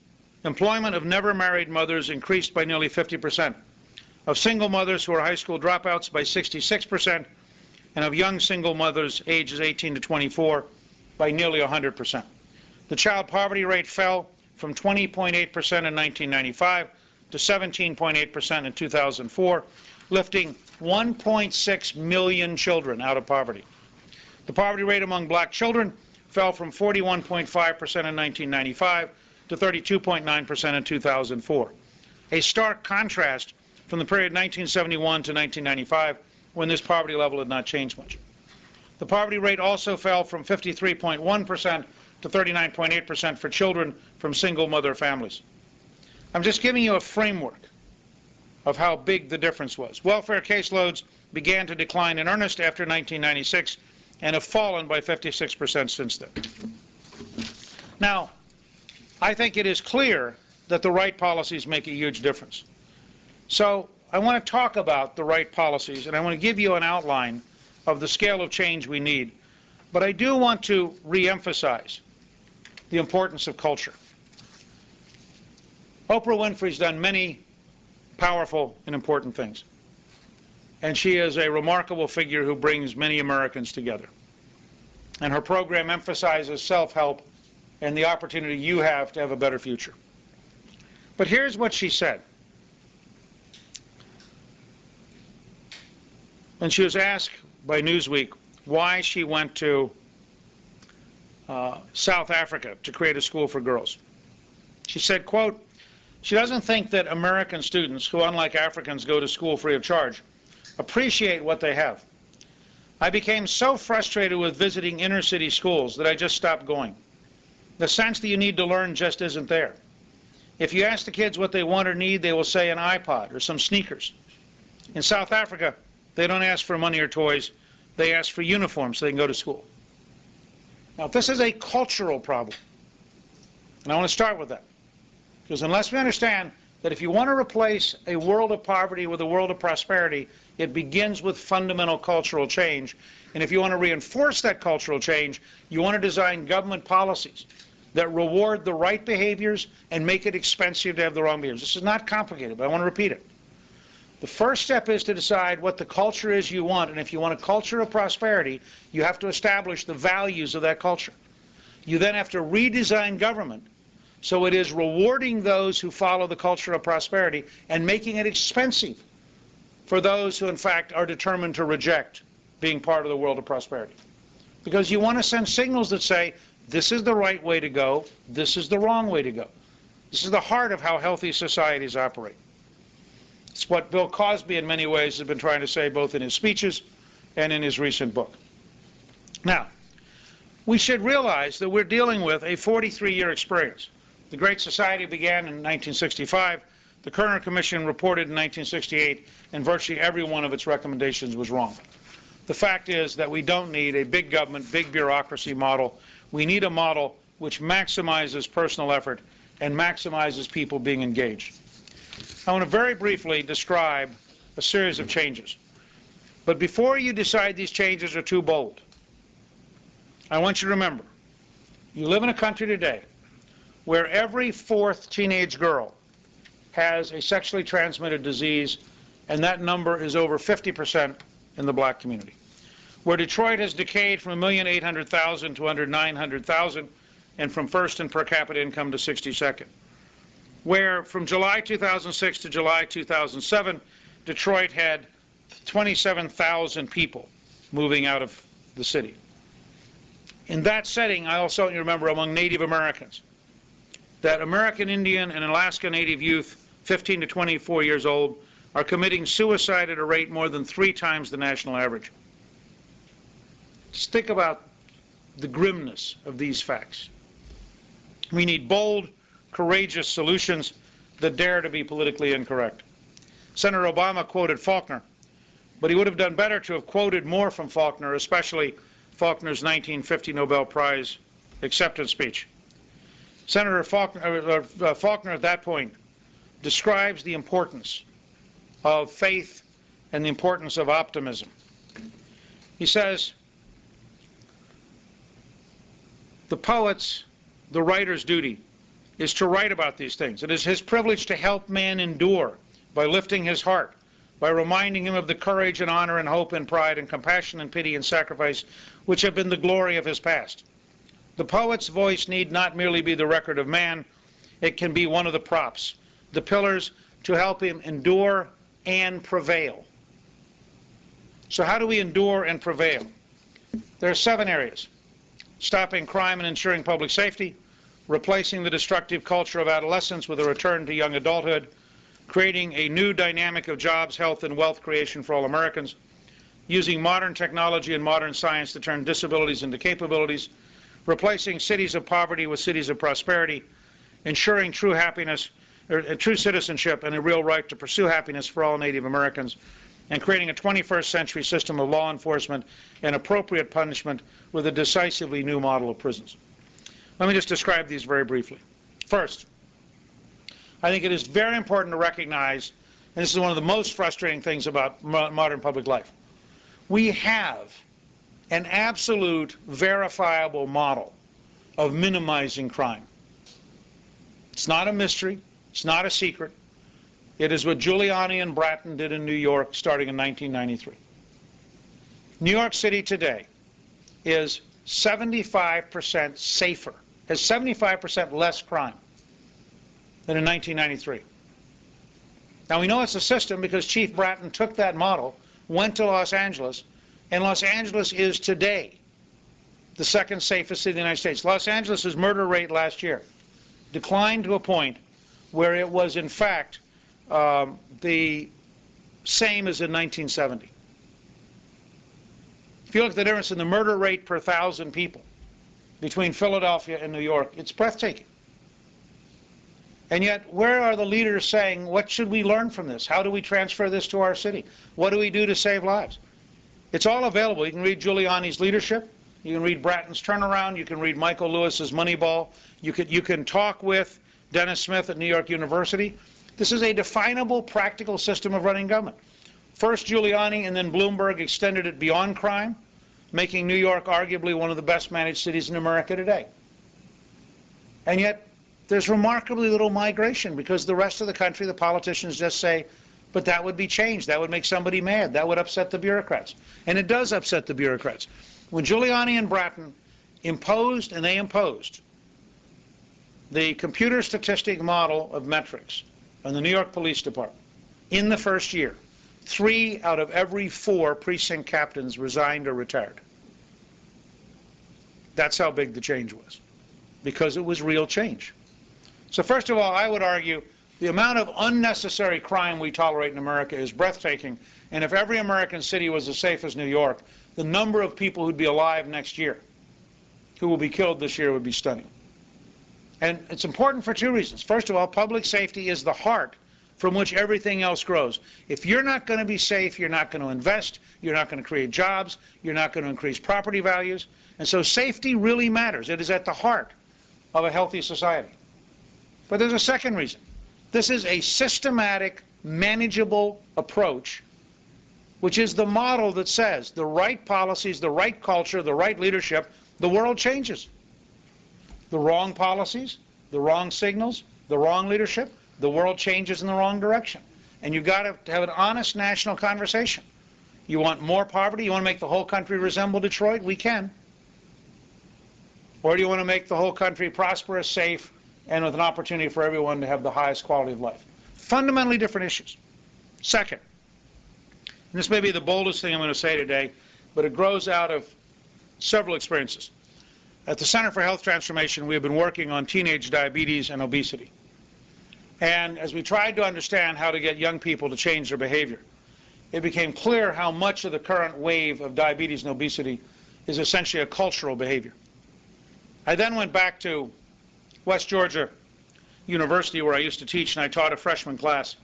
employment of never-married mothers increased by nearly 50%, of single mothers who are high school dropouts by 66%, and of young single mothers ages 18 to 24 by nearly 100%. The child poverty rate fell from 20.8% in 1995 to 17.8% in 2004, lifting 1.6 million children out of poverty. The poverty rate among black children fell from 41.5% in 1995 to 32.9% in 2004. A stark contrast from the period 1971 to 1995, when this poverty level had not changed much. The poverty rate also fell from 53.1% to 39.8% for children from single mother families. I'm just giving you a framework of how big the difference was. Welfare caseloads began to decline in earnest after 1996 and have fallen by 56% since then. Now, I think it is clear that the right policies make a huge difference. So I want to talk about the right policies, and I want to give you an outline of the scale of change we need. But I do want to re-emphasize the importance of culture. Oprah Winfrey's done many powerful and important things. And she is a remarkable figure who brings many Americans together. And her program emphasizes self-help and the opportunity you have to have a better future. But here's what she said. When she was asked by Newsweek why she went to South Africa to create a school for girls. She said, quote, she doesn't think that American students, who unlike Africans go to school free of charge, appreciate what they have. I became so frustrated with visiting inner city schools that I just stopped going. The sense that you need to learn just isn't there. If you ask the kids what they want or need, they will say an iPod or some sneakers. In South Africa, they don't ask for money or toys. They ask for uniforms so they can go to school. Now, this is a cultural problem. And I want to start with that. Because unless we understand that if you want to replace a world of poverty with a world of prosperity, it begins with fundamental cultural change. And if you want to reinforce that cultural change, you want to design government policies that reward the right behaviors and make it expensive to have the wrong behaviors. This is not complicated, but I want to repeat it. The first step is to decide what the culture is you want, and if you want a culture of prosperity, you have to establish the values of that culture. You then have to redesign government so it is rewarding those who follow the culture of prosperity and making it expensive for those who, in fact, are determined to reject being part of the world of prosperity. Because you want to send signals that say, this is the right way to go, this is the wrong way to go. This is the heart of how healthy societies operate. It's what Bill Cosby, in many ways, has been trying to say both in his speeches and in his recent book. Now, we should realize that we're dealing with a 43-year experience. The Great Society began in 1965. The Kerner Commission reported in 1968, and virtually every one of its recommendations was wrong. The fact is that we don't need a big government, big bureaucracy model. We need a model which maximizes personal effort and maximizes people being engaged. I want to very briefly describe a series of changes. But before you decide these changes are too bold, I want you to remember, you live in a country today where every fourth teenage girl has a sexually transmitted disease, and that number is over 50% in the black community. Where Detroit has decayed from 1,800,000 to under 900,000, and from first in per capita income to 62nd. Where from July 2006 to July 2007, Detroit had 27,000 people moving out of the city. In that setting, I also want you to remember among Native Americans that American Indian and Alaska Native youth, 15 to 24 years old, are committing suicide at a rate more than 3 times the national average. Just think about the grimness of these facts. We need bold, courageous solutions that dare to be politically incorrect. Senator Obama quoted Faulkner, but he would have done better to have quoted more from Faulkner, especially Faulkner's 1950 Nobel Prize acceptance speech. Senator Faulkner at that point describes the importance of faith and the importance of optimism. He says, the poet's, the writer's duty is to write about these things. It is his privilege to help man endure by lifting his heart, by reminding him of the courage and honor and hope and pride and compassion and pity and sacrifice which have been the glory of his past. The poet's voice need not merely be the record of man, it can be one of the props, the pillars to help him endure and prevail. So how do we endure and prevail? There are 7 areas. stopping crime and ensuring public safety, replacing the destructive culture of adolescence with a return to young adulthood, creating a new dynamic of jobs, health, and wealth creation for all Americans, using modern technology and modern science to turn disabilities into capabilities, replacing cities of poverty with cities of prosperity, ensuring true happiness, true citizenship and a real right to pursue happiness for all Native Americans, and creating a 21st century system of law enforcement and appropriate punishment with a decisively new model of prisons. Let me just describe these very briefly. First, I think it is very important to recognize, and this is one of the most frustrating things about modern public life, we have an absolute verifiable model of minimizing crime. It's not a mystery. It's not a secret. It is what Giuliani and Bratton did in New York starting in 1993. New York City today is 75% safer, has 75% less crime than in 1993. Now we know it's a system because Chief Bratton took that model, went to Los Angeles, and Los Angeles is today the second safest city in the United States. Los Angeles' murder rate last year declined to a point where it was in fact the same as in 1970. If you look at the difference in the murder rate per 1,000 people between Philadelphia and New York, it's breathtaking. And yet, where are the leaders saying, what should we learn from this? How do we transfer this to our city? What do we do to save lives? It's all available. You can read Giuliani's leadership. You can read Bratton's turnaround. You can read Michael Lewis's Moneyball. You can talk with Dennis Smith at New York University. This is a definable, practical system of running government. First Giuliani and then Bloomberg extended it beyond crime, making New York arguably one of the best managed cities in America today. And yet, there's remarkably little migration because the rest of the country, the politicians just say, but that would be changed. That would make somebody mad. That would upset the bureaucrats. And it does upset the bureaucrats. When Giuliani and Bratton imposed, and they imposed, the computer statistic model of metrics on the New York Police Department, in the first year, 3 out of every 4 precinct captains resigned or retired. That's how big the change was, because it was real change. So first of all, I would argue the amount of unnecessary crime we tolerate in America is breathtaking, and if every American city was as safe as New York, the number of people who'd be alive next year, who will be killed this year, would be stunning. And it's important for 2 reasons. First of all, public safety is the heart from which everything else grows. If you're not going to be safe, you're not going to invest, you're not going to create jobs, you're not going to increase property values. And so safety really matters. It is at the heart of a healthy society. But there's a second reason. This is a systematic, manageable approach, which is the model that says the right policies, the right culture, the right leadership, the world changes. The wrong policies, the wrong signals, the wrong leadership, the world changes in the wrong direction. And you've got to have an honest national conversation. You want more poverty? You want to make the whole country resemble Detroit? We can. Or do you want to make the whole country prosperous, safe, and with an opportunity for everyone to have the highest quality of life? Fundamentally different issues. Second, and this may be the boldest thing I'm going to say today, but it grows out of several experiences. At the Center for Health Transformation, we have been working on teenage diabetes and obesity. And as we tried to understand how to get young people to change their behavior, it became clear how much of the current wave of diabetes and obesity is essentially a cultural behavior. I then went back to West Georgia University, where I used to teach, and I taught a freshman class.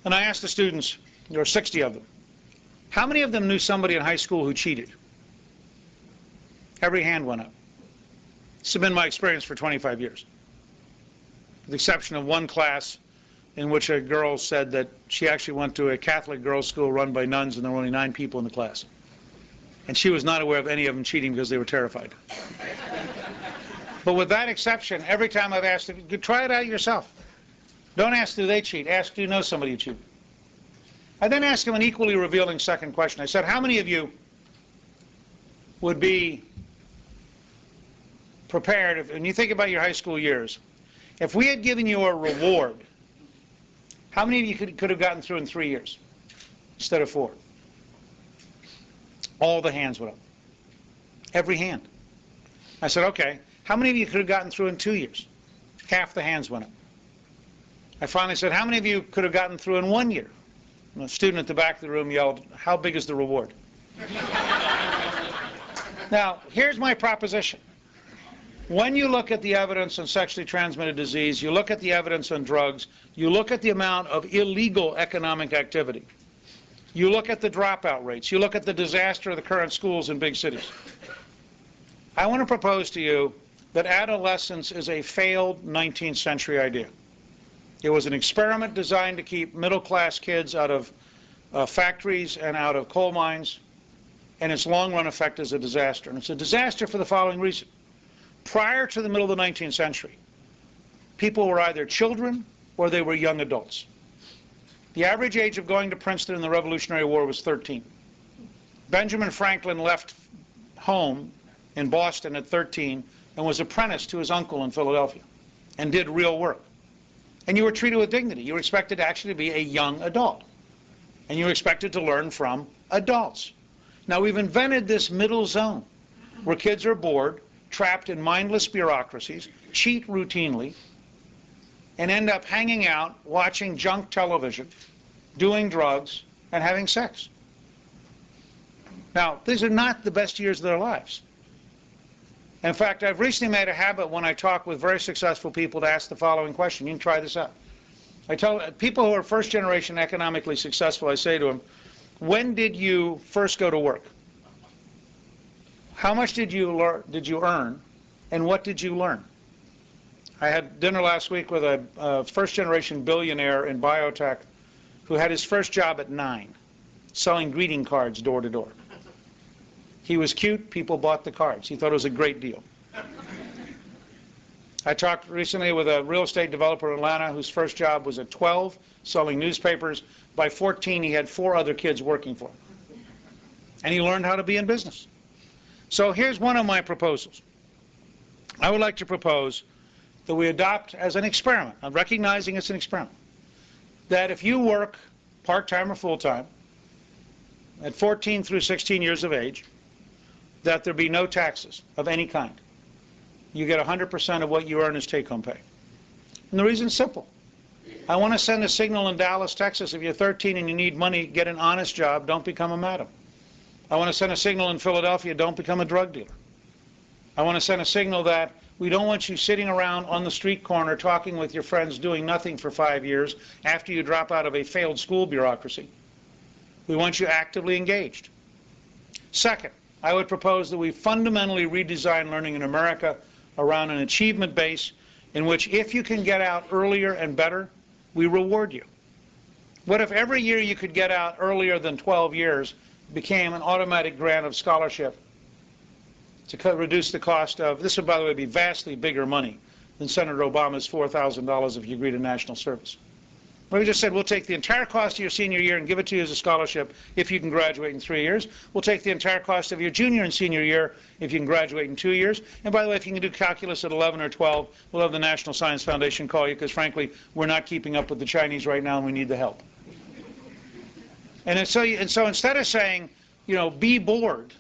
And I asked the students, there were 60 of them, how many of them knew somebody in high school who cheated? Every hand went up. This has been my experience for 25 years. With the exception of one class in which a girl said that she actually went to a Catholic girls' school run by nuns and there were only 9 people in the class. And she was not aware of any of them cheating because they were terrified. But with that exception, every time I've asked them, try it out yourself. Don't ask, do they cheat? Ask, do you know somebody who cheated? I then asked them an equally revealing second question. I said, how many of you would be prepared, when you think about your high school years, if we had given you a reward, how many of you could have gotten through in 3 years instead of 4? All the hands went up. Every hand. I said, okay, how many of you could have gotten through in 2 years? Half the hands went up. I finally said, how many of you could have gotten through in 1 year? And a student at the back of the room yelled, how big is the reward? Now, here's my proposition. When you look at the evidence on sexually transmitted disease, you look at the evidence on drugs, you look at the amount of illegal economic activity, you look at the dropout rates, you look at the disaster of the current schools in big cities. I want to propose to you that adolescence is a failed 19th century idea. It was an experiment designed to keep middle-class kids out of factories and out of coal mines, and its long-run effect is a disaster. And it's a disaster for the following reason. Prior to the middle of the 19th century, people were either children or they were young adults. The average age of going to Princeton in the Revolutionary War was 13. Benjamin Franklin left home in Boston at 13 and was apprenticed to his uncle in Philadelphia and did real work. And you were treated with dignity. You were expected actually to be a young adult. And you were expected to learn from adults. Now we've invented this middle zone where kids are bored, trapped in mindless bureaucracies, cheat routinely, and end up hanging out, watching junk television, doing drugs, and having sex. Now, these are not the best years of their lives. In fact, I've recently made a habit when I talk with very successful people to ask the following question. You can try this out. I tell people who are first generation economically successful, I say to them, when did you first go to work? How much did you earn, and what did you learn? I had dinner last week with a first-generation billionaire in biotech who had his first job at 9, selling greeting cards door to door. He was cute, people bought the cards. He thought it was a great deal. I talked recently with a real estate developer in Atlanta whose first job was at 12, selling newspapers. By 14, he had 4 other kids working for him. And he learned how to be in business. So here's one of my proposals. I would like to propose that we adopt as an experiment, I'm recognizing it's an experiment, that if you work part-time or full-time at 14 through 16 years of age, that there be no taxes of any kind. You get 100% of what you earn as take-home pay. And the reason's simple. I want to send a signal in Dallas, Texas, if you're 13 and you need money, get an honest job, don't become a madam. I want to send a signal in Philadelphia, don't become a drug dealer. I want to send a signal that we don't want you sitting around on the street corner talking with your friends doing nothing for 5 years after you drop out of a failed school bureaucracy. We want you actively engaged. Second, I would propose that we fundamentally redesign learning in America around an achievement base in which if you can get out earlier and better, we reward you. What if every year you could get out earlier than 12 years became an automatic grant of scholarship to reduce the cost of, this would by the way be vastly bigger money than Senator Obama's $4,000 if you agree to national service. But we just said we'll take the entire cost of your senior year and give it to you as a scholarship if you can graduate in 3 years. We'll take the entire cost of your junior and senior year if you can graduate in 2 years. And by the way, if you can do calculus at 11 or 12, we'll have the National Science Foundation call you because frankly, we're not keeping up with the Chinese right now and we need the help. And so instead of saying, you know, be bored,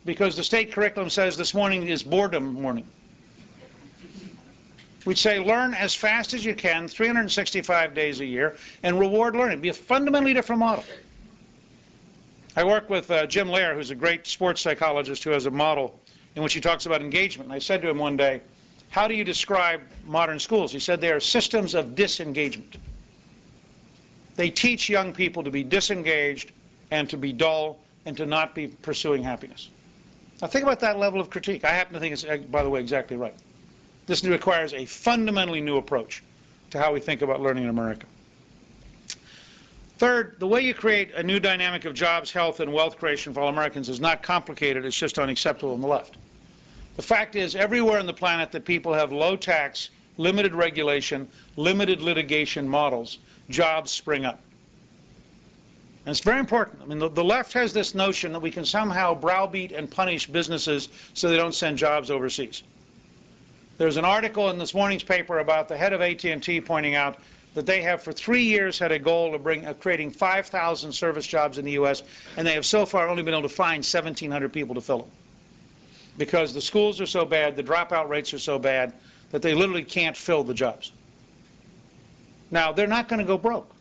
because the state curriculum says this morning is boredom morning, we'd say learn as fast as you can, 365 days a year, and reward learning. It'd be a fundamentally different model. I work with Jim Lair, who's a great sports psychologist who has a model in which he talks about engagement. And I said to him one day, how do you describe modern schools? He said they are systems of disengagement. They teach young people to be disengaged and to be dull and to not be pursuing happiness. Now think about that level of critique. I happen to think it's, by the way, exactly right. This requires a fundamentally new approach to how we think about learning in America. Third, the way you create a new dynamic of jobs, health, and wealth creation for all Americans is not complicated, it's just unacceptable on the left. The fact is, everywhere on the planet that people have low tax, limited regulation, limited litigation models, jobs spring up. And it's very important. I mean, the left has this notion that we can somehow browbeat and punish businesses so they don't send jobs overseas. There's an article in this morning's paper about the head of AT&T pointing out that they have for 3 years had a goal of creating 5,000 service jobs in the U.S., and they have so far only been able to find 1,700 people to fill them. because the schools are so bad, the dropout rates are so bad, that they literally can't fill the jobs. Now, they're not going to go broke.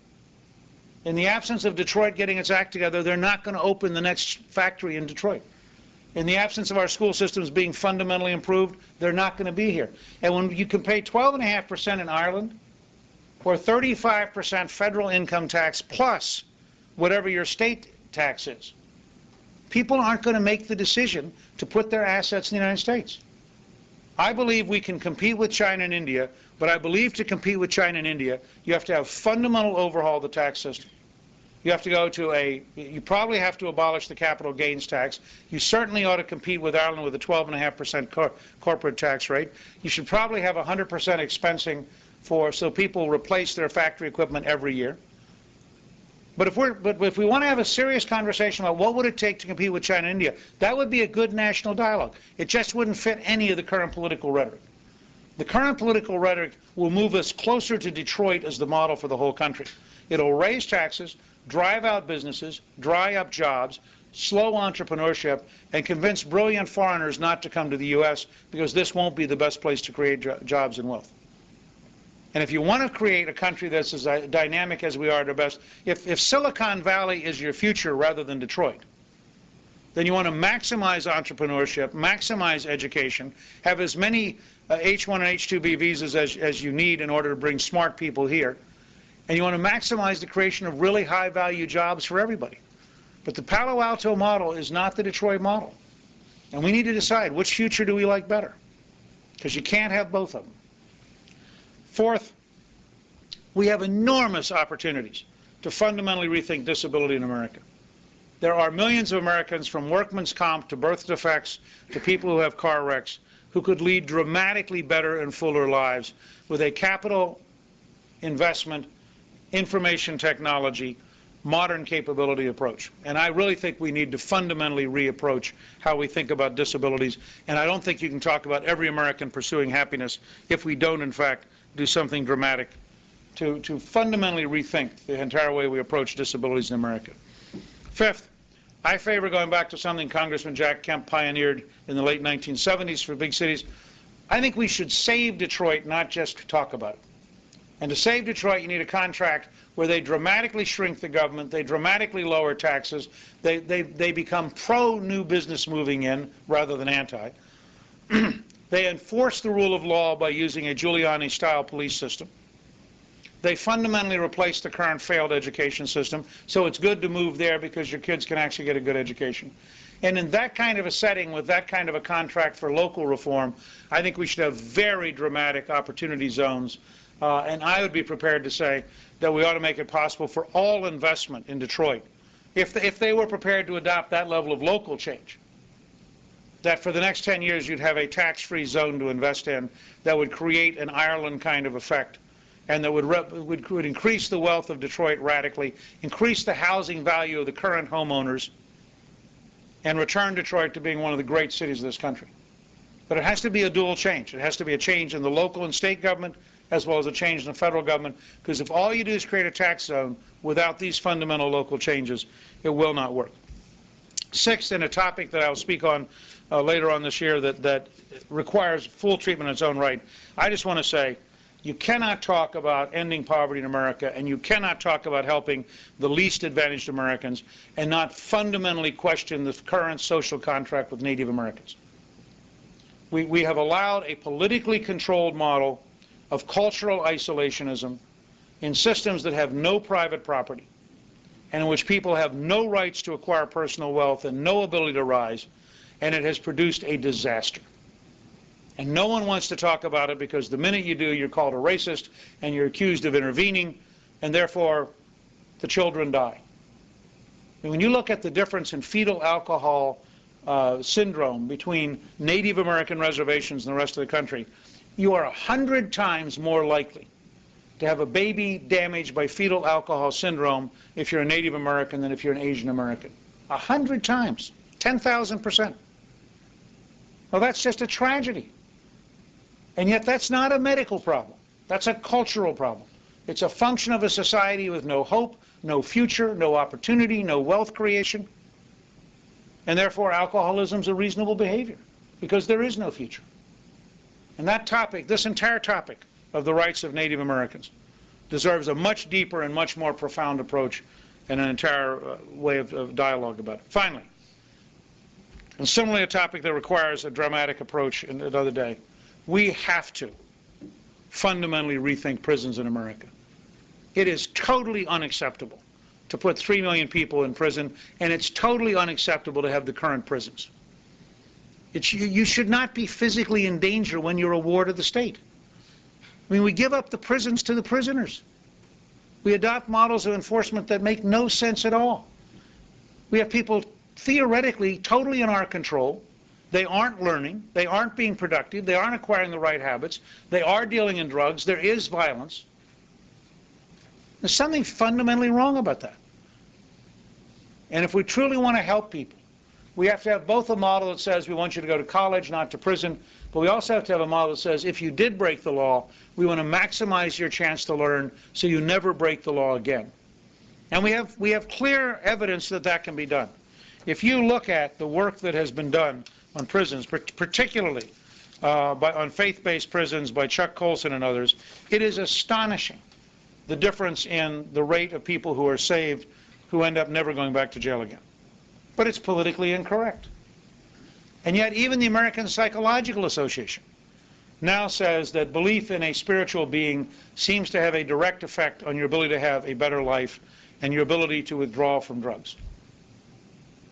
In the absence of Detroit getting its act together, they're not going to open the next factory in Detroit. In the absence of our school systems being fundamentally improved, they're not going to be here. And when you can pay 12.5% in Ireland, or 35% federal income tax plus whatever your state tax is, people aren't going to make the decision to put their assets in the United States. I believe we can compete with China and India, but I believe to compete with China and India, you have to have fundamental overhaul of the tax system. You have to go to you probably have to abolish the capital gains tax. You certainly ought to compete with Ireland with a 12.5% corporate tax rate. You should probably have 100% expensing so people replace their factory equipment every year. But if we want to have a serious conversation about what would it take to compete with China and India, that would be a good national dialogue. It just wouldn't fit any of the current political rhetoric. The current political rhetoric will move us closer to Detroit as the model for the whole country. It'll raise taxes, drive out businesses, dry up jobs, slow entrepreneurship, and convince brilliant foreigners not to come to the U.S. because this won't be the best place to create jobs and wealth. And if you want to create a country that's as dynamic as we are at our best, if Silicon Valley is your future rather than Detroit, then you want to maximize entrepreneurship, maximize education, have as many H-1 and H-2B visas as you need in order to bring smart people here, and you want to maximize the creation of really high-value jobs for everybody. But the Palo Alto model is not the Detroit model. And we need to decide which future do we like better, because you can't have both of them. Fourth, we have enormous opportunities to fundamentally rethink disability in America. There are millions of Americans, from workman's comp to birth defects to people who have car wrecks, who could lead dramatically better and fuller lives with a capital investment, information technology, modern capability approach. And I really think we need to fundamentally reapproach how we think about disabilities. And I don't think you can talk about every American pursuing happiness if we don't, in fact, do something dramatic to fundamentally rethink the entire way we approach disabilities in America. Fifth, I favor going back to something Congressman Jack Kemp pioneered in the late 1970s for big cities. I think we should save Detroit, not just talk about it. And to save Detroit, you need a contract where they dramatically shrink the government, they dramatically lower taxes, they become pro-new business moving in rather than anti. They enforce the rule of law by using a Giuliani-style police system. They fundamentally replace the current failed education system, so it's good to move there because your kids can actually get a good education. And in that kind of a setting, with that kind of a contract for local reform, I think we should have very dramatic opportunity zones. And I would be prepared to say that we ought to make it possible for all investment in Detroit, if they were prepared to adopt that level of local change, that for the next 10 years you'd have a tax-free zone to invest in that would create an Ireland kind of effect, and that would increase the wealth of Detroit radically, increase the housing value of the current homeowners, and return Detroit to being one of the great cities of this country. But it has to be a dual change. It has to be a change in the local and state government as well as a change in the federal government, because if all you do is create a tax zone without these fundamental local changes, it will not work. Sixth, and a topic that I will speak on later on this year that requires full treatment in its own right, I just want to say you cannot talk about ending poverty in America, and you cannot talk about helping the least advantaged Americans and not fundamentally question the current social contract with Native Americans. We have allowed a politically controlled model of cultural isolationism in systems that have no private property and in which people have no rights to acquire personal wealth and no ability to rise, and it has produced a disaster. And no one wants to talk about it because the minute you do, you're called a racist and you're accused of intervening, and therefore the children die. And when you look at the difference in fetal alcohol syndrome between Native American reservations and the rest of the country, you are 100 times more likely to have a baby damaged by fetal alcohol syndrome if you're a Native American than if you're an Asian American. 100 times, 10,000%. Well, that's just a tragedy. And yet that's not a medical problem. That's a cultural problem. It's a function of a society with no hope, no future, no opportunity, no wealth creation. And therefore alcoholism is a reasonable behavior. because there is no future. And that topic, this entire topic of the rights of Native Americans, deserves a much deeper and much more profound approach and an entire way of dialogue about it. Finally, and similarly a topic that requires a dramatic approach another day, we have to fundamentally rethink prisons in America. It is totally unacceptable to put 3 million people in prison, and it's totally unacceptable to have the current prisons. You should not be physically in danger when you're a ward of the state. I mean, we give up the prisons to the prisoners. We adopt models of enforcement that make no sense at all. We have people theoretically totally in our control. They aren't learning. They aren't being productive. They aren't acquiring the right habits. They are dealing in drugs. There is violence. There's something fundamentally wrong about that. And if we truly want to help people, we have to have both a model that says we want you to go to college, not to prison, but we also have to have a model that says if you did break the law, we want to maximize your chance to learn so you never break the law again. And we have clear evidence that that can be done. If you look at the work that has been done on prisons, particularly on faith-based prisons by Chuck Colson and others, it is astonishing the difference in the rate of people who are saved who end up never going back to jail again. But it's politically incorrect. And yet even the American Psychological Association now says that belief in a spiritual being seems to have a direct effect on your ability to have a better life and your ability to withdraw from drugs.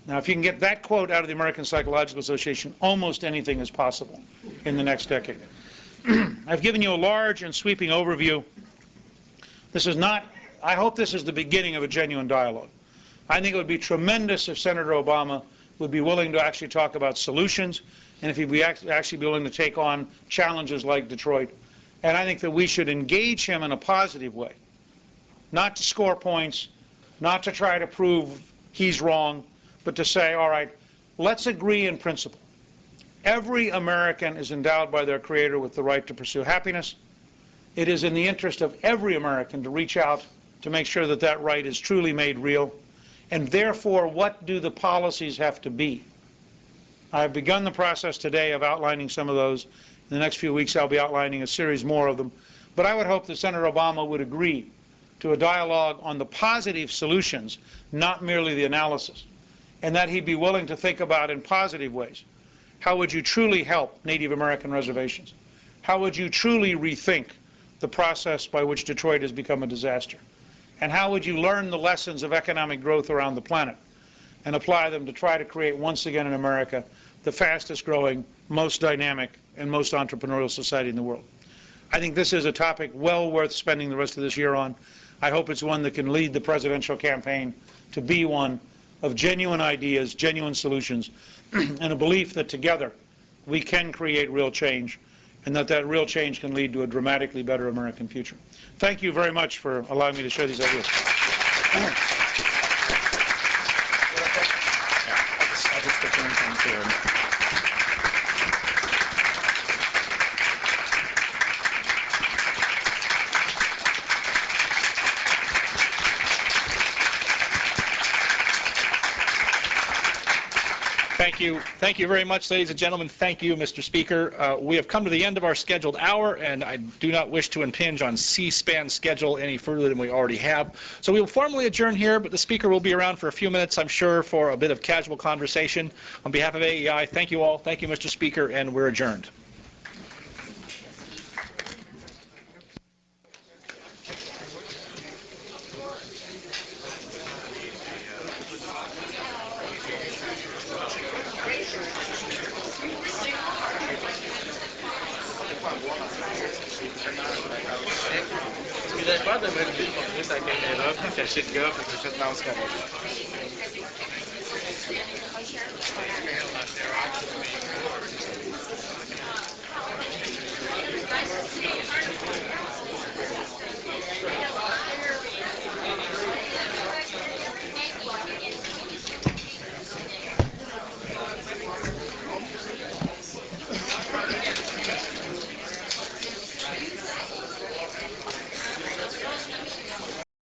Now, if you can get that quote out of the American Psychological Association, almost anything is possible in the next decade. I've given you a large and sweeping overview. This is not, I hope this is the beginning of a genuine dialogue. I think it would be tremendous if Senator Obama would be willing to actually talk about solutions, and if he'd be actually be willing to take on challenges like Detroit. And I think that we should engage him in a positive way, not to score points, not to try to prove he's wrong, but to say, all right, let's agree in principle. Every American is endowed by their Creator with the right to pursue happiness. It is in the interest of every American to reach out to make sure that that right is truly made real. And therefore, what do the policies have to be? I've begun the process today of outlining some of those. In the next few weeks, I'll be outlining a series more of them. But I would hope that Senator Obama would agree to a dialogue on the positive solutions, not merely the analysis, and that he'd be willing to think about in positive ways. How would you truly help Native American reservations? How would you truly rethink the process by which Detroit has become a disaster? And how would you learn the lessons of economic growth around the planet and apply them to try to create once again in America the fastest growing, most dynamic, and most entrepreneurial society in the world? I think this is a topic well worth spending the rest of this year on. I hope it's one that can lead the presidential campaign to be one of genuine ideas, genuine solutions, and a belief that together we can create real change, and that that real change can lead to a dramatically better American future. Thank you very much for allowing me to share these ideas. Thank you very much, ladies and gentlemen. Thank you, Mr. Speaker. We have come to the end of our scheduled hour, and I do not wish to impinge on C-SPAN's schedule any further than we already have. So we will formally adjourn here, but the Speaker will be around for a few minutes, I'm sure, for a bit of casual conversation. On behalf of AEI, thank you all. Thank you, Mr. Speaker, and we're adjourned.